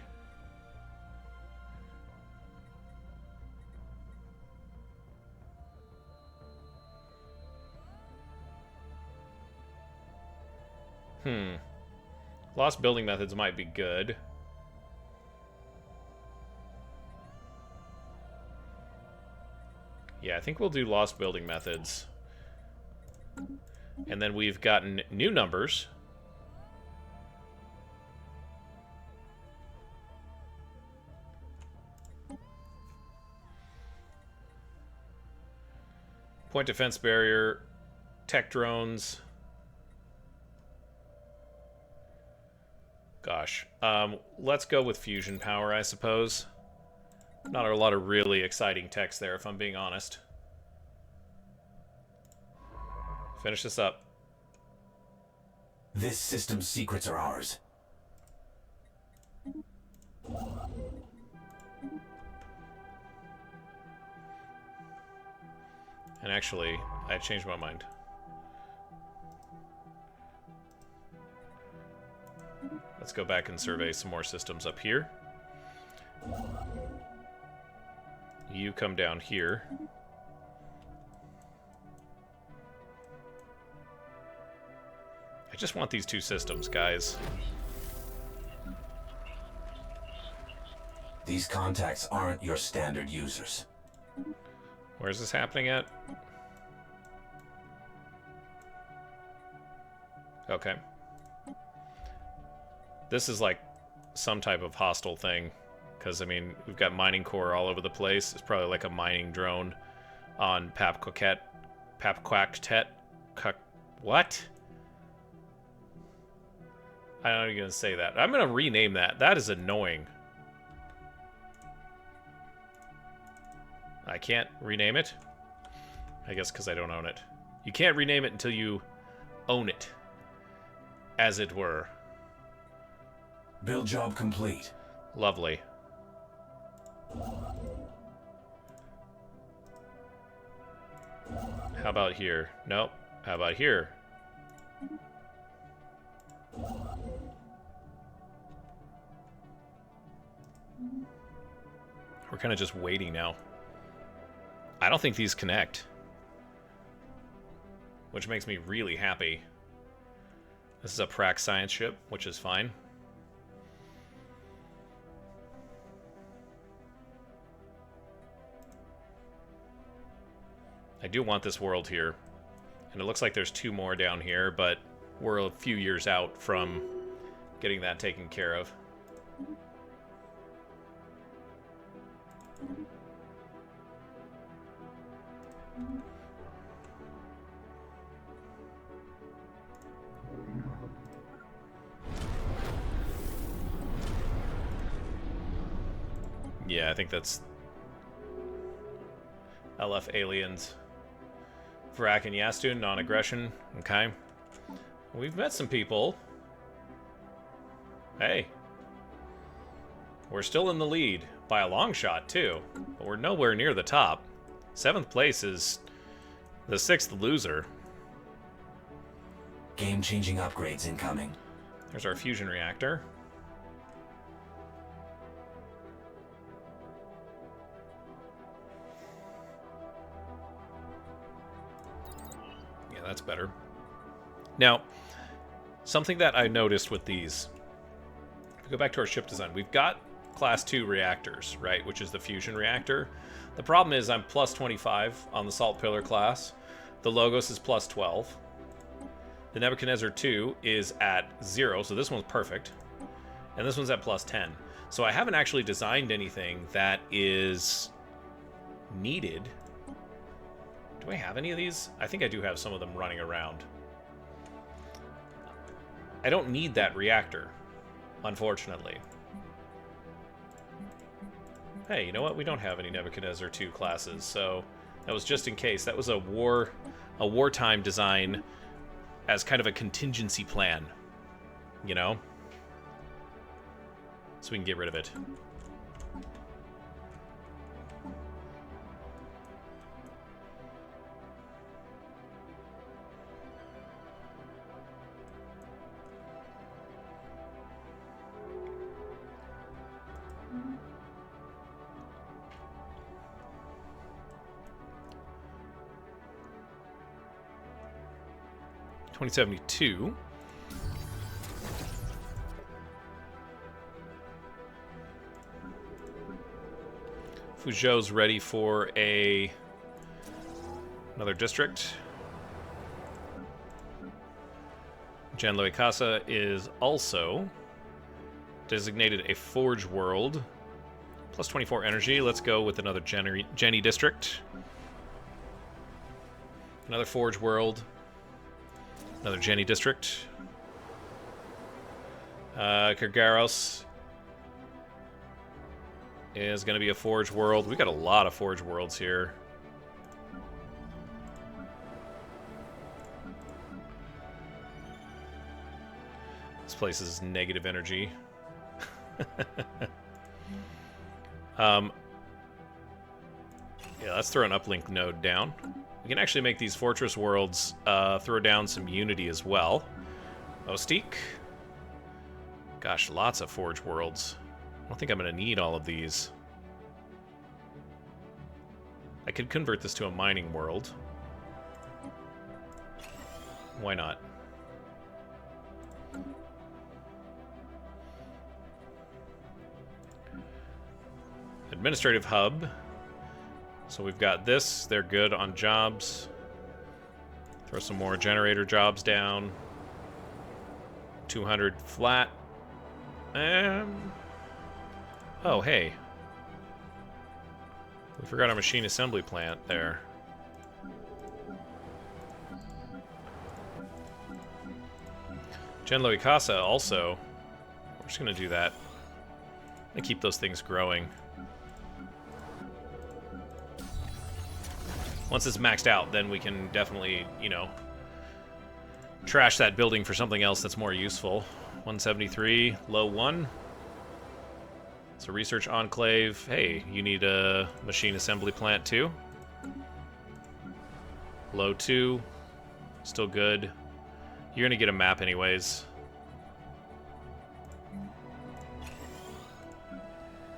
Lost building methods might be good. Yeah, I think we'll do lost building methods. And then we've gotten new numbers. Point defense barrier, tech drones. Gosh, let's go with fusion power, I suppose. Not a lot of really exciting techs there, if I'm being honest. Finish this up. This system's secrets are ours. And actually, I changed my mind. Let's go back and survey some more systems up here. You come down here. I just want these 2 systems, guys. These contacts aren't your standard users. Where's this happening at? Okay. This is like some type of hostile thing. Because, I mean, we've got mining core all over the place. It's probably like a mining drone on Papquaquet. What? I'm not even going to say that. I'm going to rename that. That is annoying. I can't rename it? I guess because I don't own it. You can't rename it until you own it. As it were. Build job complete. Lovely. How about here? Nope. How about here? We're kind of just waiting now. I don't think these connect. Which makes me really happy. This is a Prax science ship, which is fine. I do want this world here. And it looks like there's 2 more down here, but we're a few years out from getting that taken care of. Yeah, I think that's LF aliens. Vrak and Yastun, non-aggression. Okay. We've met some people. Hey. We're still in the lead. By a long shot, too. But we're nowhere near the top. 7th place is the 6th loser. Game-changing upgrades incoming. There's our fusion reactor. Yeah, that's better. Now, something that I noticed with these, if we go back to our ship design, we've got class 2 reactors, right, which is the fusion reactor. The problem is I'm plus 25 on the Salt Pillar class. The Logos is plus 12. The Nebuchadnezzar 2 is at 0, so this one's perfect. And this one's at plus 10. So I haven't actually designed anything that is needed. Do I have any of these? I think I do have some of them running around. I don't need that reactor, unfortunately. Hey, you know what? We don't have any Nebuchadnezzar 2 classes, so that was just in case. That was a wartime design as kind of a contingency plan, you know? So we can get rid of it. $2072. Fuzhou's ready for another district. Janloy Casa is also designated a Forge World. Plus 24 energy. Let's go with another Jenny district. Another Forge World. Another Jenny district. Kergaros is going to be a Forge World. We got a lot of Forge Worlds here. This place is negative energy. Yeah, let's throw an uplink node down. We can actually make these fortress worlds throw down some unity as well. Ostique. Gosh, lots of forge worlds. I don't think I'm going to need all of these. I could convert this to a mining world. Why not? Administrative hub. So we've got this. They're good on jobs. Throw some more generator jobs down. 200 flat. Oh, hey. We forgot our machine assembly plant there. Genloy Casa also. We're just going to do that. I'm going to keep those things growing. Once it's maxed out, then we can definitely, you know, trash that building for something else that's more useful. 173, low 1. It's a research enclave. Hey, you need a machine assembly plant too. Low 2, still good. You're gonna get a map anyways.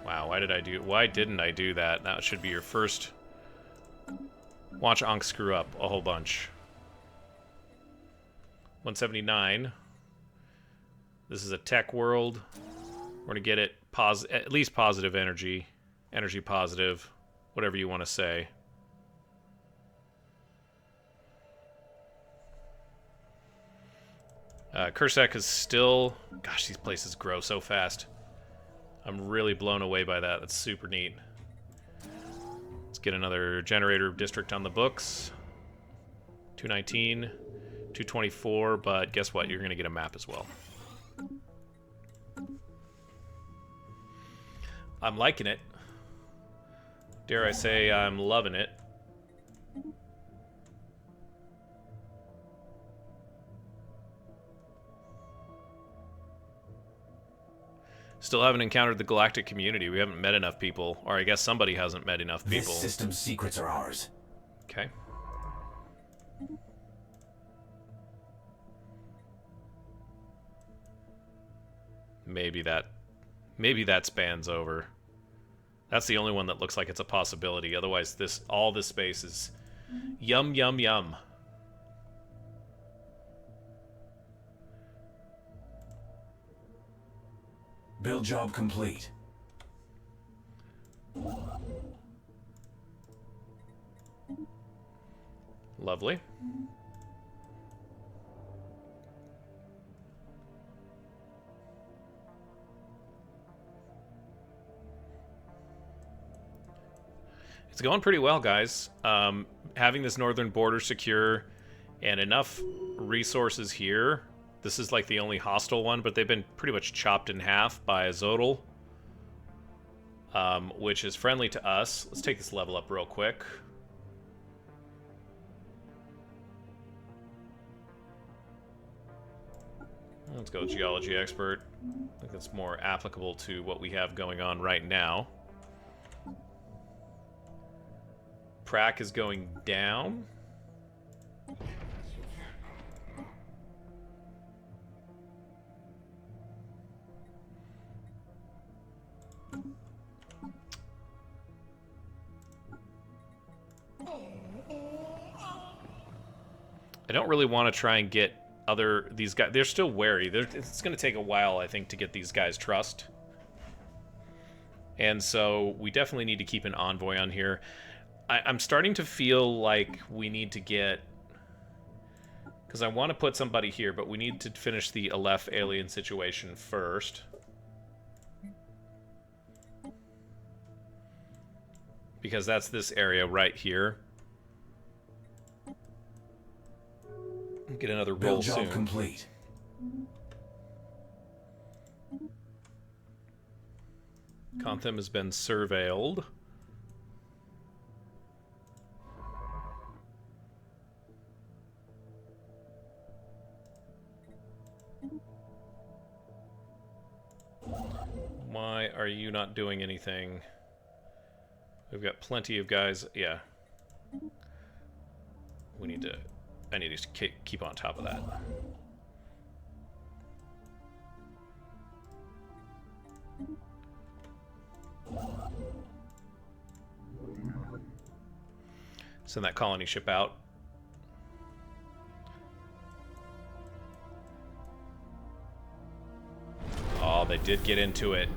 Wow, why didn't I do that? That should be your first. Watch Ankh screw up a whole bunch. 179. This is a tech world. We're gonna get it at least positive energy. Energy positive. Whatever you want to say. Kursek is still... Gosh, these places grow so fast. I'm really blown away by that. That's super neat. Let's get another generator district on the books. 219, 224, but guess what? You're going to get a map as well. I'm liking it. Dare I say I'm loving it. Still haven't encountered the galactic community. We haven't met enough people. Or I guess somebody hasn't met enough people. This system's secrets are ours. Okay. Maybe that spans over. That's the only one that looks like it's a possibility. Otherwise, all this space is yum, yum, yum. Build job complete. Lovely. It's going pretty well, guys. Having this northern border secure and enough resources here. This is like the only hostile one, but they've been pretty much chopped in half by Azotl, which is friendly to us. Let's take this level up real quick. Let's go Geology Expert. I think that's more applicable to what we have going on right now. Prac is going down. I don't really want to try and get these guys. They're still wary. It's going to take a while, I think, to get these guys' trust. And so we definitely need to keep an envoy on here. I'm starting to feel like we need to get... Because I want to put somebody here, but we need to finish the Aleph alien situation first. Because that's this area right here. Get another roll soon. Build job complete. Contham has been surveilled. Why are you not doing anything? We've got plenty of guys. Yeah. We need to... I need to keep on top of that. Send that colony ship out. Oh, they did get into it.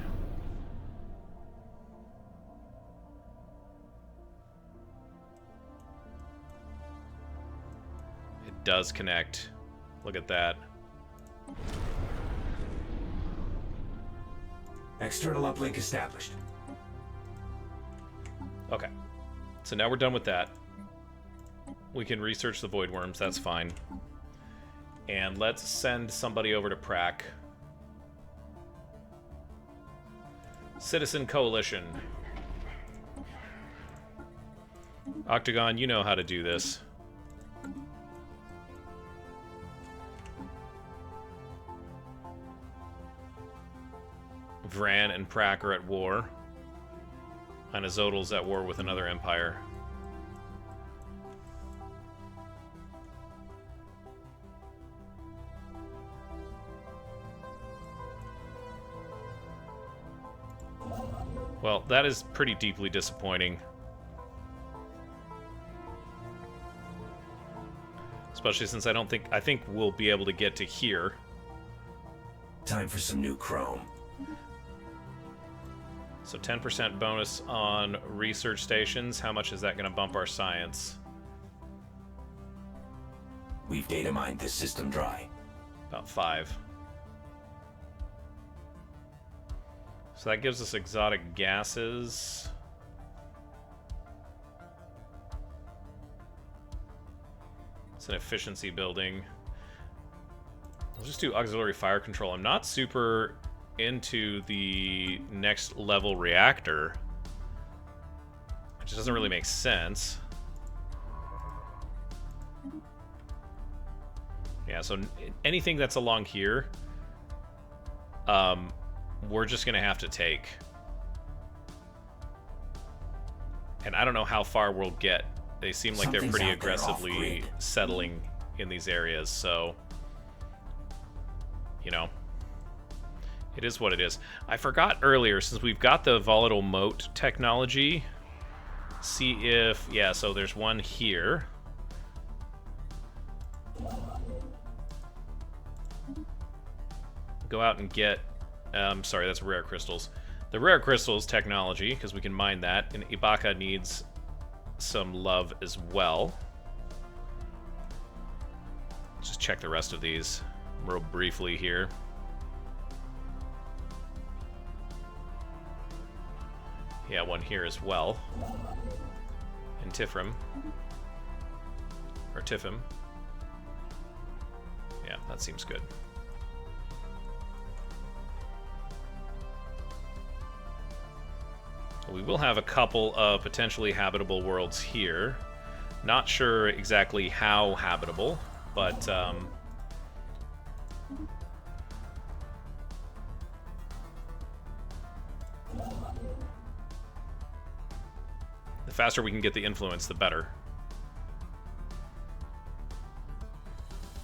Does connect. Look at that. External uplink established. Okay. So now we're done with that. We can research the void worms, that's fine. And let's send somebody over to Prac. Citizen Coalition. Octagon, you know how to do this. Vran and Prac are at war. And Azotl's at war with another empire. Well, that is pretty deeply disappointing. Especially since I think we'll be able to get to here. Time for some new chrome. So 10% bonus on research stations. How much is that going to bump our science? We've data mined this system dry. About 5. So that gives us exotic gases. It's an efficiency building. We'll just do auxiliary fire control. I'm not super into the next level reactor. which doesn't really make sense. Yeah, so anything that's along here, we're just gonna have to take. And I don't know how far we'll get. They seem like they're pretty aggressively settling in these areas, so, you know, it is what it is. I forgot earlier, since we've got the volatile moat technology, see if, yeah, so there's one here. Go out and get, sorry, that's rare crystals. The rare crystals technology, because we can mine that, and Ibaka needs some love as well. Just check the rest of these real briefly here. Yeah, one here as well. And Tifrim. Or Tifim. Yeah, that seems good. We will have a couple of potentially habitable worlds here. Not sure exactly how habitable, but the faster we can get the influence, the better.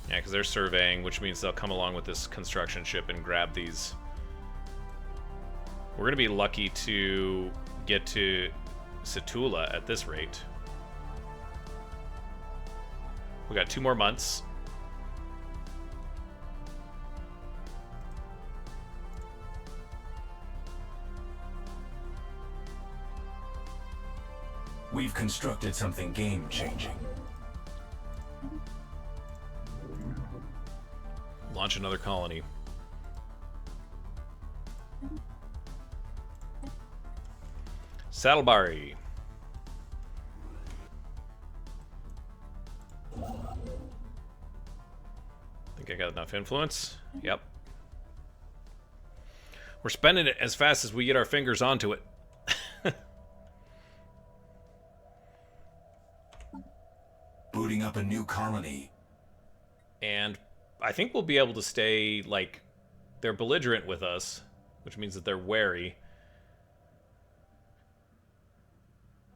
Yeah, because they're surveying, which means they'll come along with this construction ship and grab these. We're going to be lucky to get to Situla at this rate. We got 2 more months. We've constructed something game-changing. Launch another colony. Saddleberry. Think I got enough influence? Yep. We're spending it as fast as we get our fingers onto it. Booting up a new colony. And I think we'll be able to stay, like, they're belligerent with us, which means that they're wary.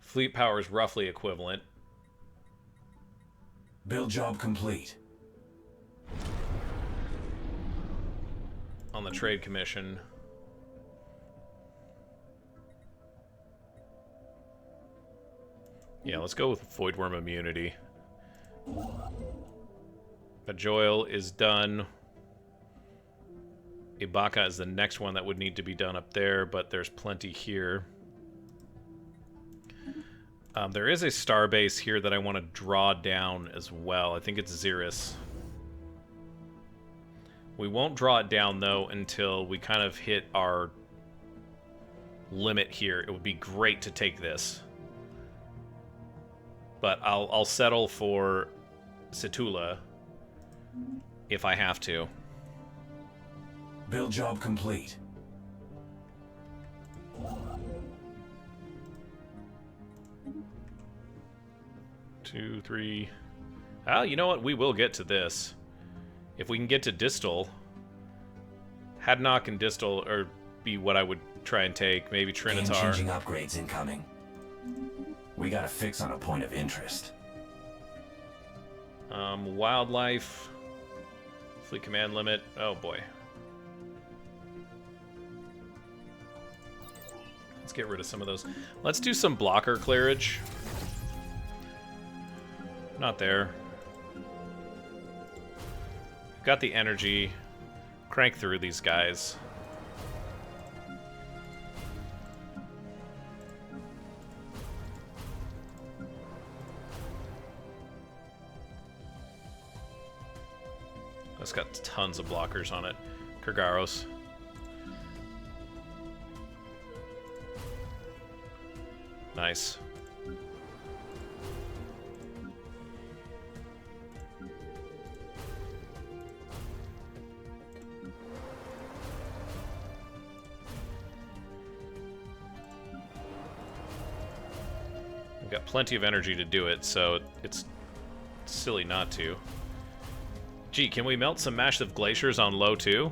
Fleet power is roughly equivalent. Build job complete. On the Trade Commission. Yeah, let's go with Voidworm immunity. Bajoril is done. Ibaka is the next one that would need to be done up there, but there's plenty here. There is a starbase here that I want to draw down as well. I think it's Xeris. We won't draw it down, though, until we kind of hit our limit here. It would be great to take this. But I'll settle for Situla if I have to. Build job complete. 2, 3. Ah, you know what? We will get to this. If we can get to Distal, Hadnock and Distal are be what I would try and take. Maybe Trinitar. Game-changing upgrades incoming. We got a fix on a point of interest. Wildlife. Fleet command limit. Oh boy. Let's get rid of some of those. Let's do some blocker clearage. Not there. Got the energy. Crank through these guys. It's got tons of blockers on it. Kurgaros. Nice. We've got plenty of energy to do it, so it's silly not to. Gee, can we melt some massive glaciers on low too?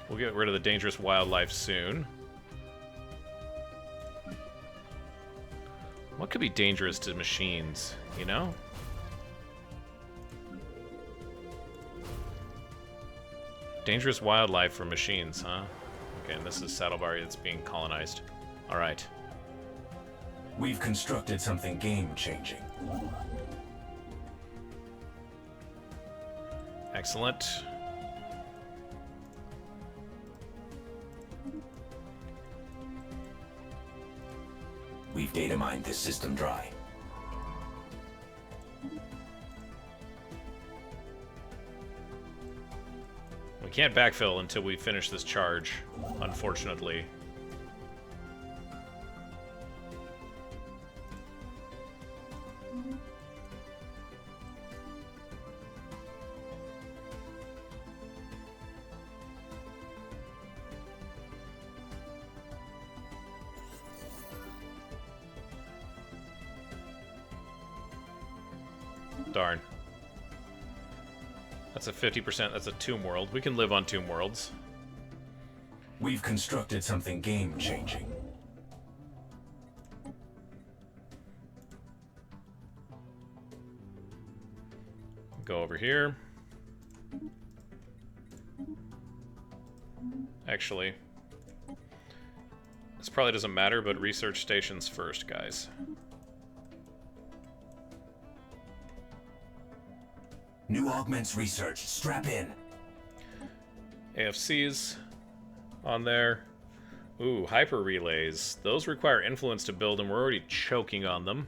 We'll get rid of the dangerous wildlife soon. What could be dangerous to machines, you know? Dangerous wildlife for machines, huh? Okay, and this is Saddlebar that's being colonized. Alright. We've constructed something game-changing. Excellent. We've data mined this system dry. We can't backfill until we finish this charge, unfortunately. Darn. That's a 50%, that's a tomb world. We can live on tomb worlds. We've constructed something game-changing. Go over here. Actually, this probably doesn't matter, but research stations first, guys. New augments research. Strap in. AFCs on there. Ooh, hyper relays. Those require influence to build, and we're already choking on them.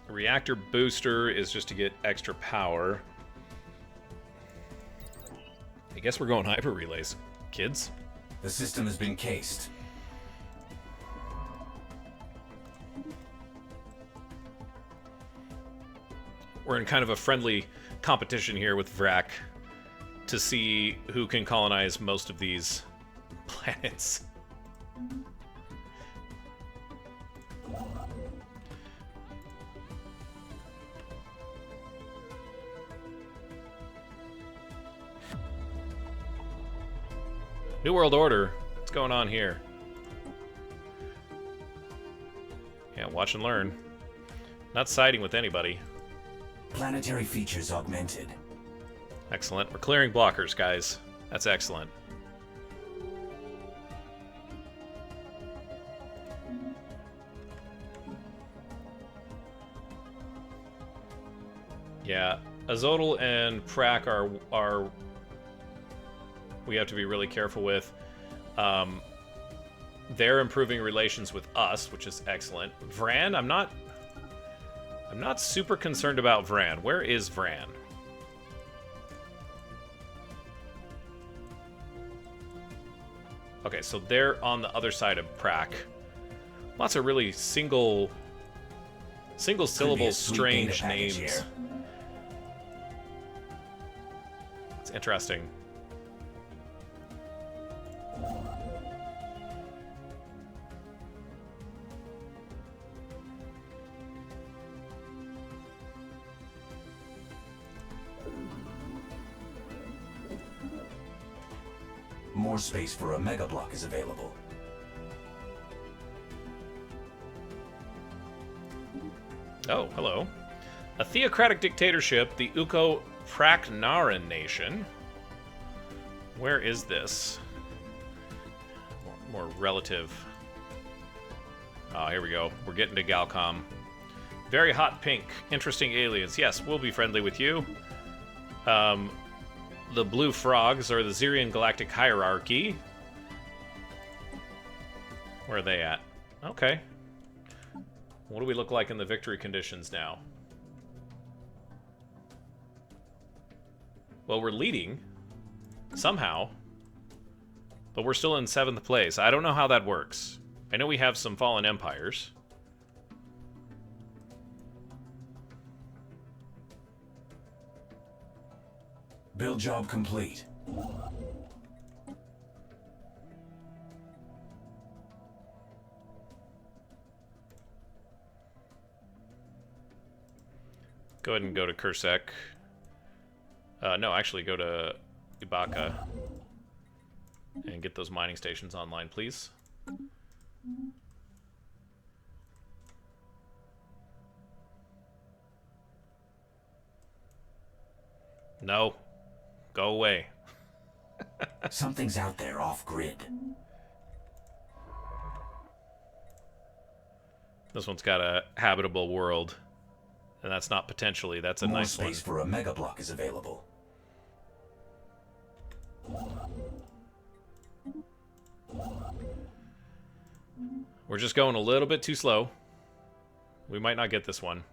A reactor booster is just to get extra power. I guess we're going hyper relays, kids. The system has been cased. We're in kind of a friendly competition here with Vrak to see who can colonize most of these planets. New World Order. What's going on here? Yeah, watch and learn. Not siding with anybody. Planetary features augmented. Excellent. We're clearing blockers, guys. That's excellent. Yeah, Azotl and Prak are we have to be really careful with. They're improving relations with us, which is excellent. Vran, I'm not super concerned about Vran. Where is Vran? Okay, so they're on the other side of Prak. Lots of really single syllable strange names. Here. It's interesting. More space for a mega block is available. Oh, hello. A theocratic dictatorship, the Uko Praknaran nation. Where is this? More relative. Oh, here we go. We're getting to Galcom. Very hot pink. Interesting aliens. Yes, we'll be friendly with you. The blue frogs are the Zirian galactic hierarchy. Where are they at? Okay. What do we look like in the victory conditions now? Well, we're leading. Somehow. But we're still in 7th place. I don't know how that works. I know we have some fallen empires. Build job complete. Go ahead and go to Kursek. No, actually go to Ibaka. And get those mining stations online, please. No. Go away. Something's out there off-grid. This one's got a habitable world. And that's not potentially, that's a nice one. More space for a mega block is available. We're just going a little bit too slow. We might not get this one.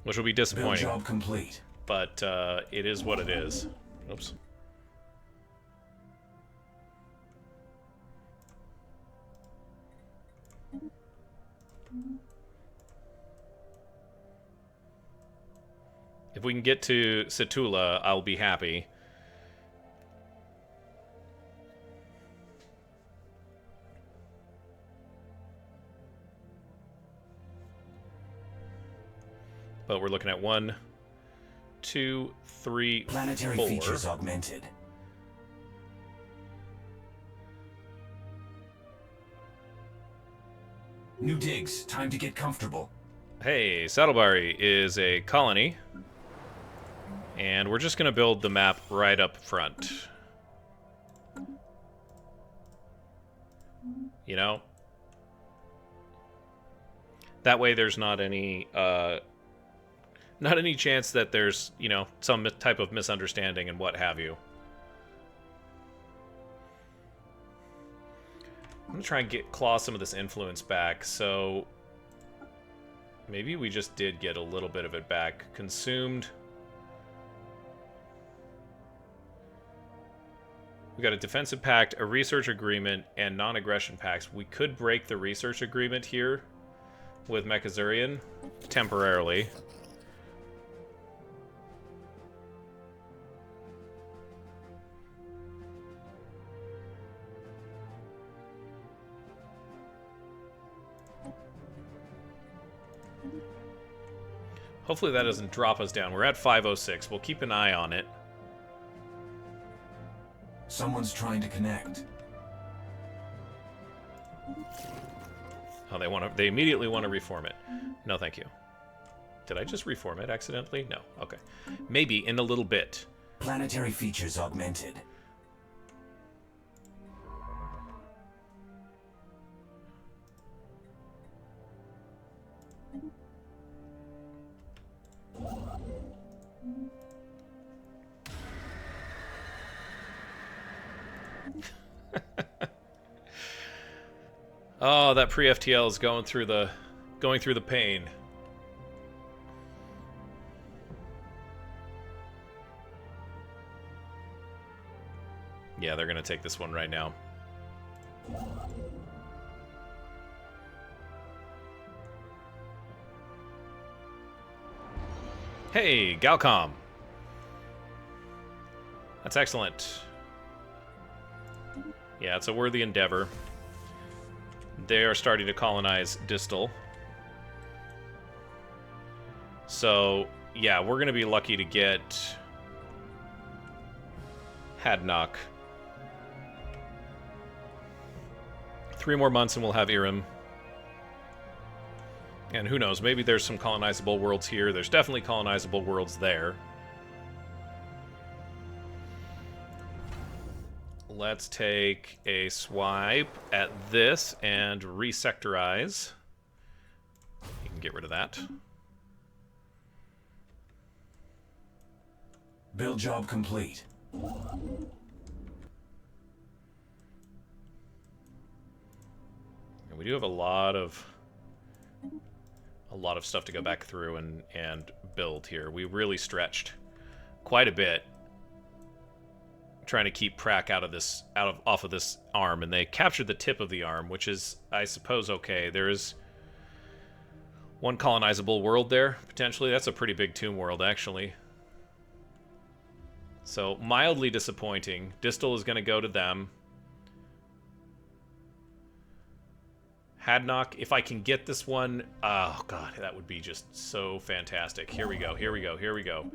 Which will be disappointing. Build job complete. But it is what it is. Oops. If we can get to Situla, I'll be happy. But we're looking at 1, 2, 3, Planetary 4. features augmented. New digs. Time to get comfortable. Hey, Saddleberry is a colony. And we're just going to build the map right up front. You know? That way there's not any chance that there's, you know, some type of misunderstanding and what have you. I'm gonna try and claw some of this influence back, so maybe we just did get a little bit of it back. Consumed. We got a defensive pact, a research agreement, and non-aggression pacts. We could break the research agreement here with Mechazurian temporarily. Hopefully that doesn't drop us down. We're at 506. We'll keep an eye on it. Someone's trying to connect. Oh, they immediately want to reform it. No, thank you. Did I just reform it accidentally? No. Okay. Maybe in a little bit. Planetary features augmented. Oh, that pre-FTL is going through the pain. Yeah, they're gonna take this one right now. Hey, Galcom. That's excellent. Yeah, it's a worthy endeavor. They are starting to colonize Distal. So, yeah, we're going to be lucky to get Hadnock. 3 more months and we'll have Irem. And who knows, maybe there's some colonizable worlds here. There's definitely colonizable worlds there. Let's take a swipe at this and resectorize. You can get rid of that. Build job complete. And we do have a lot of stuff to go back through and build here. We really stretched quite a bit trying to keep Prac off of this arm, and they captured the tip of the arm, which is, I suppose, okay. There is one colonizable world there, potentially. That's a pretty big tomb world, actually. So, mildly disappointing. Distal is going to go to them. Hadnock, if I can get this one... Oh, God, that would be just so fantastic. Here we go, here we go, here we go.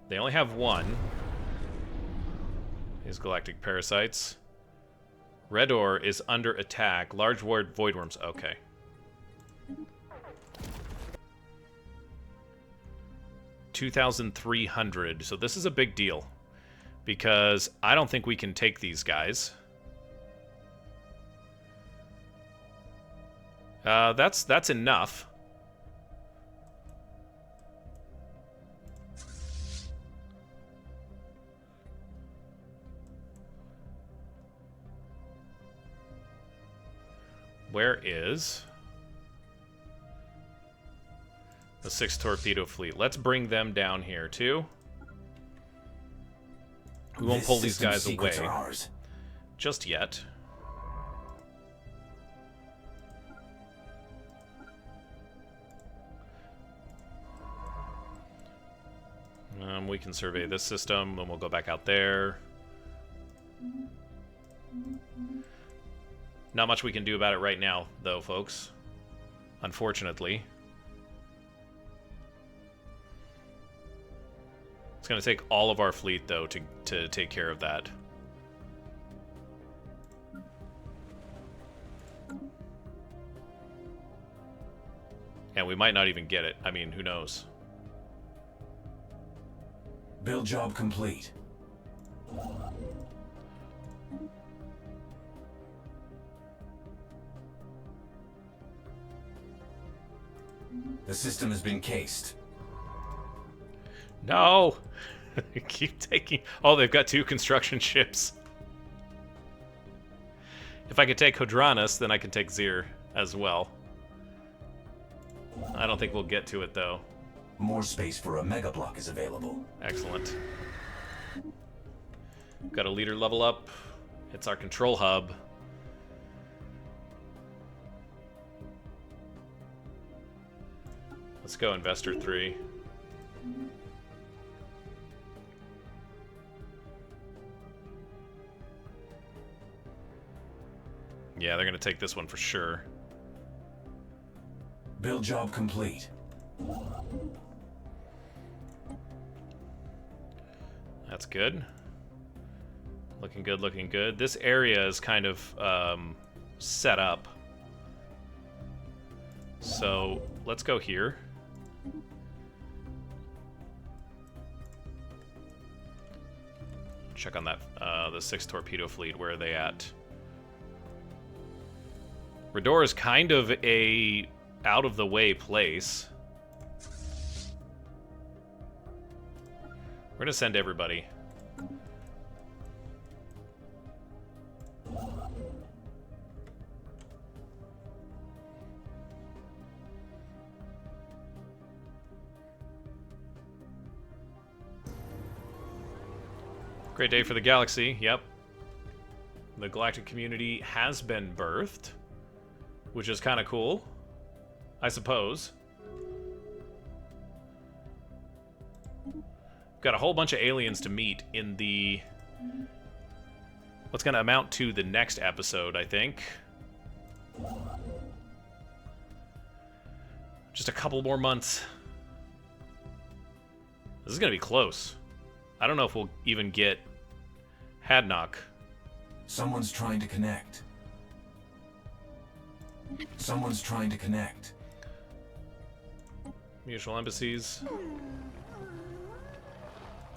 They only have one. These galactic parasites. Redor is under attack. Large voidworms. Okay. $2,300. So this is a big deal. Because I don't think we can take these guys. That's enough. Where is the 6th torpedo fleet? Let's bring them down here too. We won't pull these guys away just yet. We can survey this system, and we'll go back out there. Not much we can do about it right now, though, folks. Unfortunately. It's going to take all of our fleet, though, to take care of that. And we might not even get it. I mean, who knows? Build job complete. The system has been cased. No! Keep taking... Oh, they've got 2 construction ships. If I could take Hodranus, then I can take Zir as well. I don't think we'll get to it, though. More space for a mega block is available. Excellent. Got a leader level up. It's our control hub. Let's go, Investor 3. Yeah, they're going to take this one for sure. Build job complete. That's good. Looking good, looking good. This area is kind of set up. So let's go here. Check on that, the 6th torpedo fleet. Where are they at? Redor is kind of a out-of-the-way place. We're gonna send everybody. Great day for the galaxy, yep. The galactic community has been birthed, which is kind of cool, I suppose. Got a whole bunch of aliens to meet in the... what's going to amount to the next episode, I think. Just a couple more months. This is going to be close. I don't know if we'll even get Hadnock. Someone's trying to connect. Someone's trying to connect. Mutual embassies.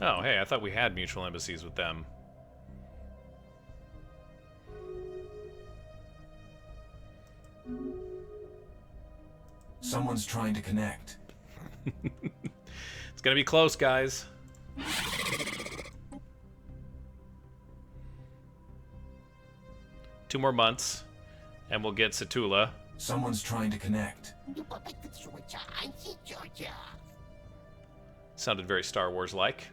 Oh, hey, I thought we had mutual embassies with them. Someone's trying to connect. It's gonna be close, guys. 2 more months, and we'll get Satula. Someone's trying to connect. Sounded very Star Wars-like.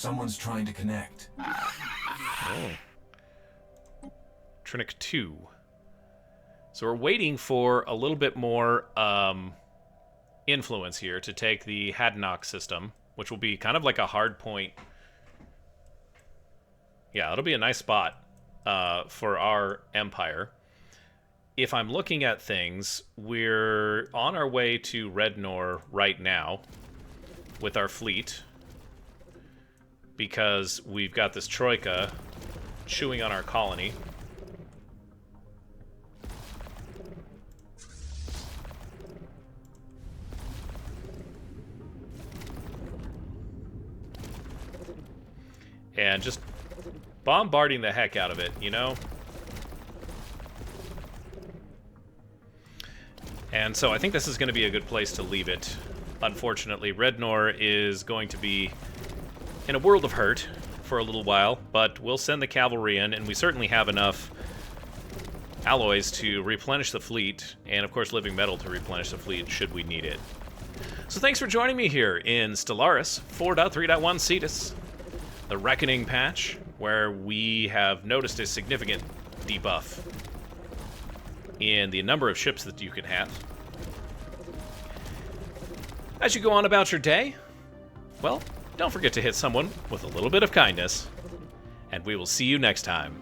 Someone's trying to connect. Oh. Trinic 2. So we're waiting for a little bit more influence here to take the Hadnock system, which will be kind of like a hard point. Yeah, it'll be a nice spot for our empire. If I'm looking at things, we're on our way to Rednor right now with our fleet, because we've got this Troika chewing on our colony. And just bombarding the heck out of it, you know? And so I think this is going to be a good place to leave it. Unfortunately, Rednor is going to be in a world of hurt for a little while, but we'll send the cavalry in, and we certainly have enough alloys to replenish the fleet, and of course living metal to replenish the fleet should we need it. So thanks for joining me here in Stellaris 4.3.1 Cetus, the Reckoning patch, where we have noticed a significant debuff in the number of ships that you can have. As you go on about your day, well, don't forget to hit someone with a little bit of kindness, and we will see you next time.